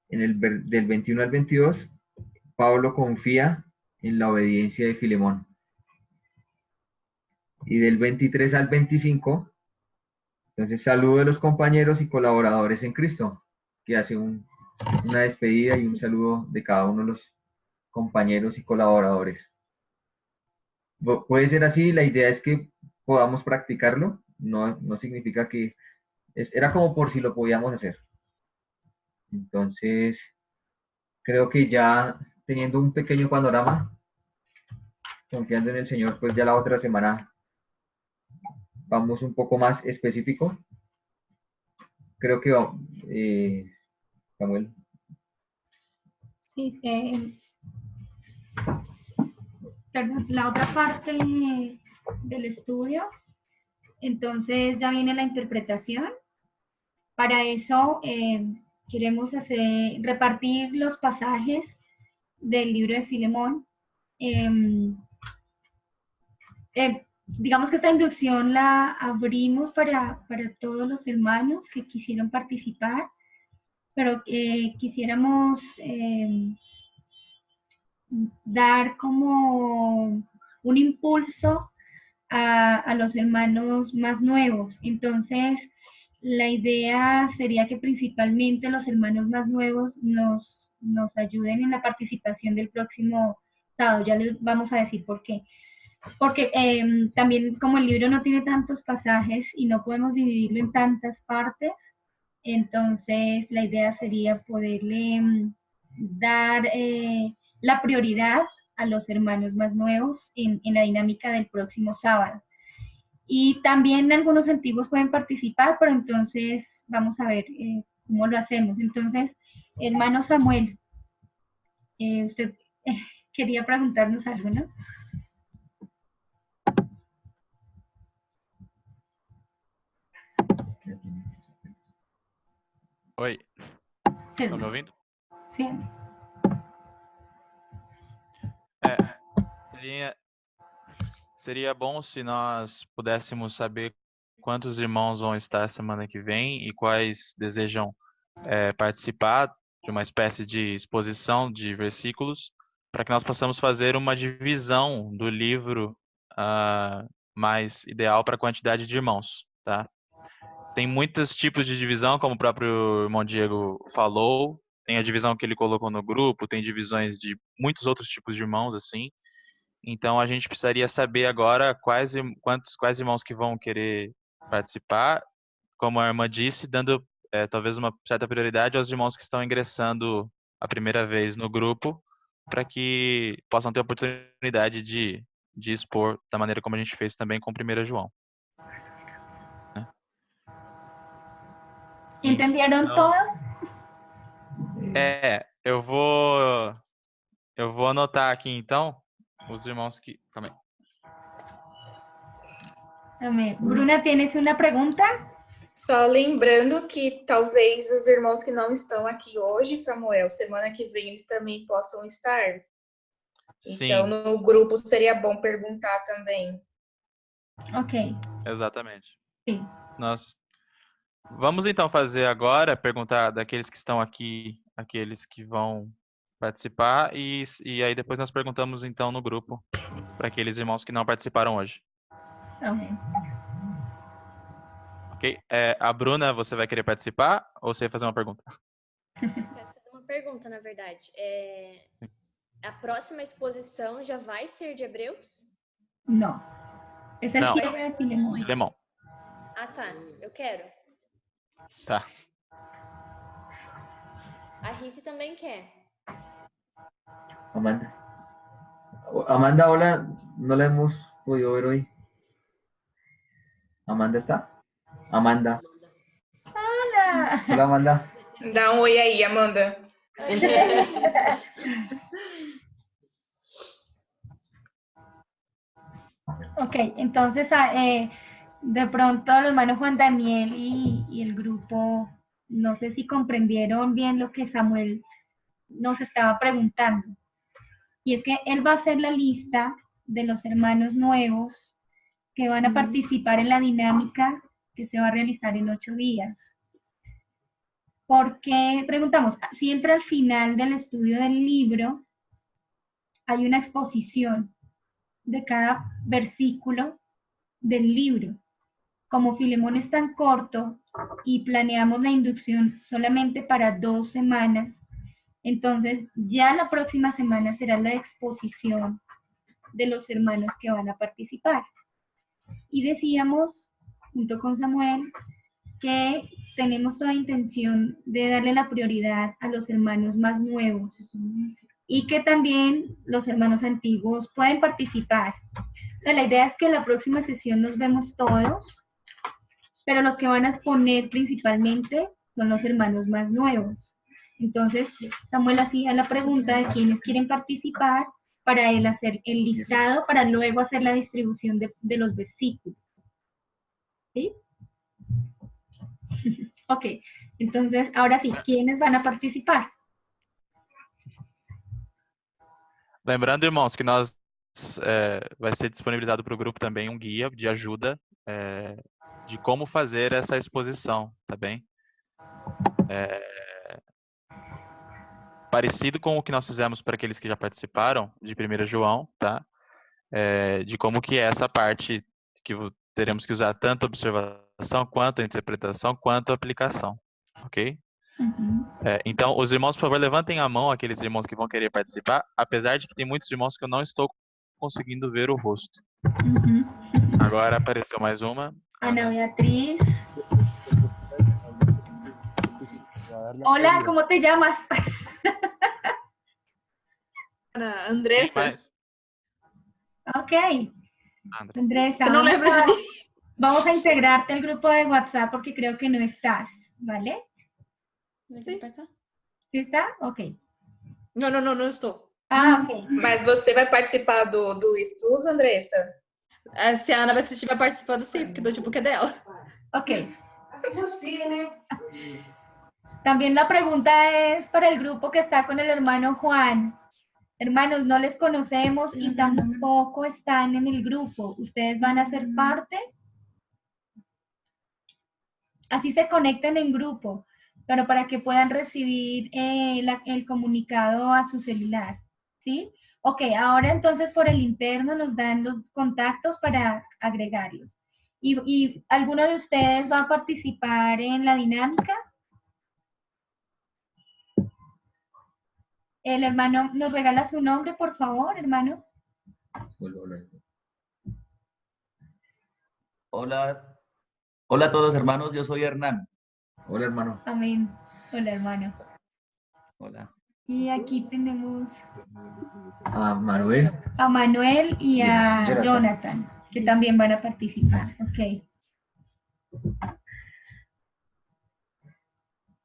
S2: Del 21 al 22, Pablo confía en la obediencia de Filemón. Y del 23 al 25, entonces saludo de los compañeros y colaboradores en Cristo, que hace una despedida y un saludo de cada uno de los compañeros y colaboradores. Puede ser así, la idea es que podamos practicarlo, no significa que era como por si lo podíamos hacer. Entonces, creo que ya teniendo un pequeño panorama, confiando en el Señor, pues ya la otra semana vamos un poco más específico. Creo que Samuel.
S3: Sí, perdón, la otra parte del estudio, entonces ya viene la interpretación. Para eso queremos repartir los pasajes del libro de Filemón. Digamos que esta inducción la abrimos para todos los hermanos que quisieron participar, pero quisiéramos dar como un impulso a los hermanos más nuevos. Entonces, la idea sería que principalmente los hermanos más nuevos nos ayuden en la participación del próximo sábado. Ya les vamos a decir por qué. Porque también como el libro no tiene tantos pasajes y no podemos dividirlo en tantas partes, entonces la idea sería poderle dar la prioridad a los hermanos más nuevos en la dinámica del próximo sábado. Y también algunos antiguos pueden participar, pero entonces vamos a ver cómo lo hacemos. Entonces, hermano Samuel, usted quería preguntarnos algo, ¿no?
S14: Oi,
S3: Sí.
S14: estão me ouvindo?
S3: Sí.
S14: Seria bom se nós pudéssemos saber quantos irmãos vão estar semana que vem e quais desejam participar de uma espécie de exposição de versículos, para que nós possamos fazer uma divisão do livro mais ideal para a quantidade de irmãos, tá? Tem muitos tipos de divisão, como o próprio irmão Diego falou. Tem a divisão que ele colocou no grupo, tem divisões de muitos outros tipos de irmãos, assim. Então, a gente precisaria saber agora quais irmãos que vão querer participar. Como a irmã disse, dando talvez uma certa prioridade aos irmãos que estão ingressando a primeira vez no grupo, para que possam ter a oportunidade de expor da maneira como a gente fez também com 1 João.
S3: ¿Entendieron
S14: Então,
S3: todos?
S14: eu vou anotar aqui então os irmãos que... Calma aí.
S3: Amén. Bruna, ¿tienes una pregunta?
S16: Só lembrando que talvez os irmãos que não estão aqui hoje, Samuel, semana que vem eles também possam estar. Então,
S14: Sim.
S16: no grupo seria bom perguntar também.
S3: Ok.
S14: Exatamente.
S3: Sim.
S14: Nós vamos então fazer agora, perguntar daqueles que estão aqui, aqueles que vão participar, e aí depois nós perguntamos então no grupo para aqueles irmãos que não participaram hoje.
S3: Amén.
S14: Ok? A Bruna, você vai querer participar ou você vai fazer uma pergunta?
S17: Quero fazer uma pergunta, na verdade. A próxima exposição já vai ser de Hebreus?
S3: No. Es el
S14: No.
S3: cierre de Filemón.
S14: Filemón.
S17: Ah, tá. Eu quero.
S14: Tá.
S17: A Rice também quer.
S2: Amanda. Amanda, hola, no la hemos podido ver hoy. ¿Amanda está? Amanda.
S3: Hola.
S2: Hola, Amanda.
S16: Dá um oi aí, Amanda.
S3: Ok, entonces de pronto el hermano Juan Daniel y el grupo, no sé si comprendieron bien lo que Samuel nos estaba preguntando. Y es que él va a hacer la lista de los hermanos nuevos que van a participar en la dinámica que se va a realizar en 8 días. Porque preguntamos, siempre al final del estudio del libro hay una exposición de cada versículo del libro. Como Filemón es tan corto y planeamos la inducción solamente para 2 semanas, entonces ya la próxima semana será la exposición de los hermanos que van a participar. Y decíamos, junto con Samuel, que tenemos toda intención de darle la prioridad a los hermanos más nuevos y que también los hermanos antiguos pueden participar. O sea, la idea es que en la próxima sesión nos vemos todos, pero los que van a exponer principalmente son los hermanos más nuevos. Entonces, Samuel hacía la pregunta de quiénes quieren participar para él hacer el listado, para luego hacer la distribución de los versículos. ¿Sí? Ok, entonces, ahora sí, ¿quiénes van a participar?
S14: Lembrando, irmãos, que nós vai ser disponibilizado para o grupo também um guia de ajuda de como fazer essa exposição, tá bem? Parecido com o que nós fizemos para aqueles que já participaram de 1 João, tá? De como que é essa parte que teremos que usar tanto a observação, quanto a interpretação, quanto a aplicação, ok?
S3: Uhum.
S14: Então, os irmãos, por favor, levantem a mão, aqueles irmãos que vão querer participar, apesar de que tem muitos irmãos que eu não estou conseguindo ver o rosto.
S3: Uhum.
S14: Agora apareceu mais uma.
S3: Ana Beatriz. Hola, ¿cómo te llamas?
S16: Andressa.
S3: Ok.
S14: Andressa.
S3: Andressa,
S16: Você não lembra de mim?
S3: Vamos a integrarte al grupo de WhatsApp porque creo que no estás, ¿vale?
S16: Sim.
S3: ¿Sí está? Ok.
S16: Não estou.
S3: Ah, ok.
S16: Mas você vai participar do estudo, Andressa?
S18: Se a Ana Beatriz estiver participando, sim, porque o notebook é dela.
S3: Ok. También la pregunta es para el grupo que está con el hermano Juan. Hermanos, no les conocemos y tampoco están en el grupo. ¿Ustedes van a ser parte? así se conecten en grupo, pero para que puedan recibir el comunicado a su celular, ¿sí? Ok, ahora entonces por el interno nos dan los contactos para agregarlos. ¿Y alguno de ustedes va a participar en la dinámica? El hermano, ¿nos regala su nombre, por favor, hermano?
S19: Hola, hola a todos hermanos, yo soy Hernán.
S2: Hola, hermano.
S3: Amén. Hola, hermano.
S19: Hola.
S3: Y aquí tenemos
S2: A Manuel.
S3: a Manuel y a
S2: Jonathan.
S3: Jonathan, que también van a participar. Ok.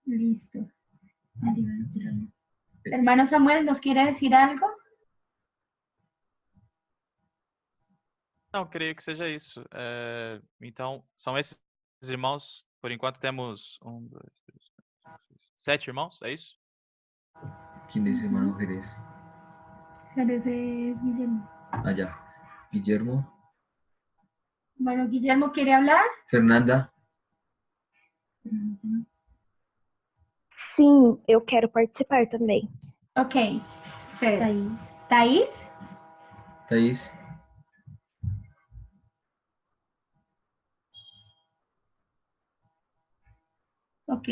S3: Listo. Hermano Samuel, ¿nos quiere decir algo?
S14: Não, creio que seja isso. Então, são esses irmãos. Por enquanto temos 1, 2, 3, 4, 5, 6, 7 irmãos, é isso?
S2: ¿Quién es hermano Jerez?
S3: Jerez es Guillermo.
S2: Allá. Guillermo.
S3: Bueno, Guillermo, ¿quiere hablar?
S2: Fernanda.
S11: Sim, eu quero participar também.
S3: Ok. Fer. Thaís.
S2: Thaís.
S3: Ok.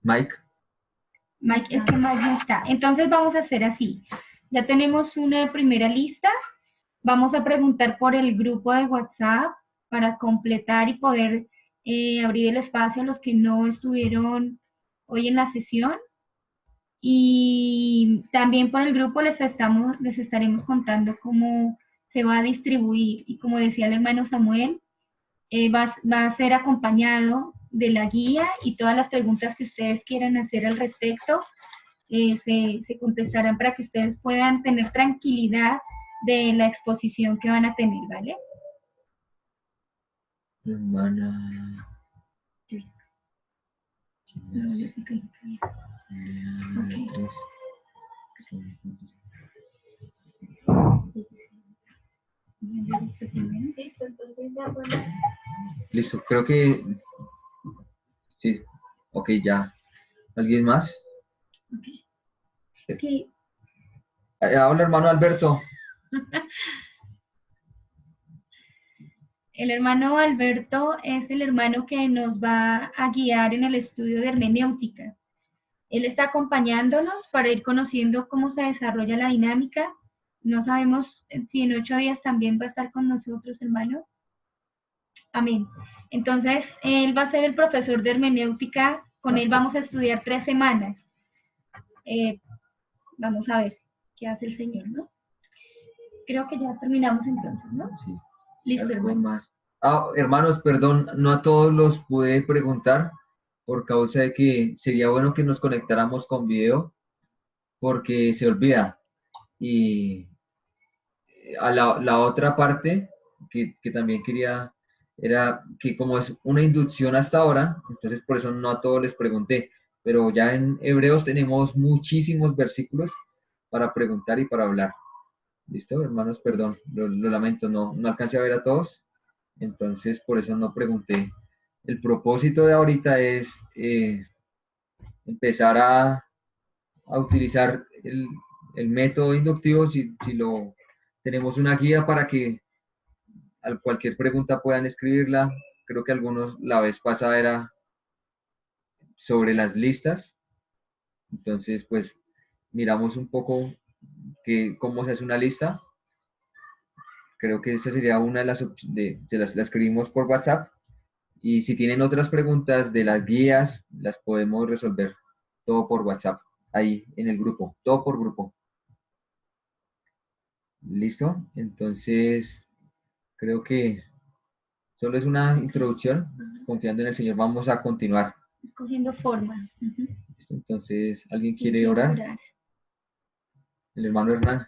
S2: Mike.
S3: Mike, es que Mike no está. Entonces vamos a hacer así. Ya tenemos una primera lista. Vamos a preguntar por el grupo de WhatsApp para completar y poder abrir el espacio a los que no estuvieron hoy en la sesión. Y también por el grupo les estaremos contando cómo se va a distribuir. Y como decía el hermano Samuel, va a ser acompañado de la guía y todas las preguntas que ustedes quieran hacer al respecto se contestarán para que ustedes puedan tener tranquilidad de la exposición que van a tener, ¿vale?
S2: Hermana. Listo, creo que sí. Ok, ya. ¿Alguien más?
S3: Okay.
S2: Hola, hermano Alberto.
S3: El hermano Alberto es el hermano que nos va a guiar en el estudio de hermenéutica. Él está acompañándonos para ir conociendo cómo se desarrolla la dinámica. No sabemos si en 8 días también va a estar con nosotros, hermano. Amén. Entonces, él va a ser el profesor de hermenéutica. Con él vamos a estudiar 3 semanas. Vamos a ver qué hace el Señor, ¿no? Creo que ya terminamos entonces, ¿no?
S2: Sí.
S3: Listo, hermano.
S2: Más. Hermanos, perdón, no a todos los pude preguntar por causa de que sería bueno que nos conectáramos con video porque se olvida. Y a la otra parte que también quería era que como es una inducción hasta ahora, entonces por eso no a todos les pregunté, pero ya en Hebreos tenemos muchísimos versículos para preguntar y para hablar. ¿Listo, hermanos? Perdón, lo lamento, no alcancé a ver a todos, entonces por eso no pregunté. El propósito de ahorita es empezar a utilizar el método inductivo si lo tenemos una guía para que a cualquier pregunta puedan escribirla. Creo que algunos la vez pasada era sobre las listas. Entonces, pues miramos un poco cómo se hace una lista. Creo que esta sería una de las opciones, la escribimos por WhatsApp. Y si tienen otras preguntas de las guías, las podemos resolver todo por WhatsApp, ahí en el grupo, todo por grupo. ¿Listo? Entonces, creo que solo es una introducción. Confiando en el Señor, vamos a continuar.
S3: Cogiendo forma.
S2: Entonces, ¿alguien quiere orar? El hermano Hernán.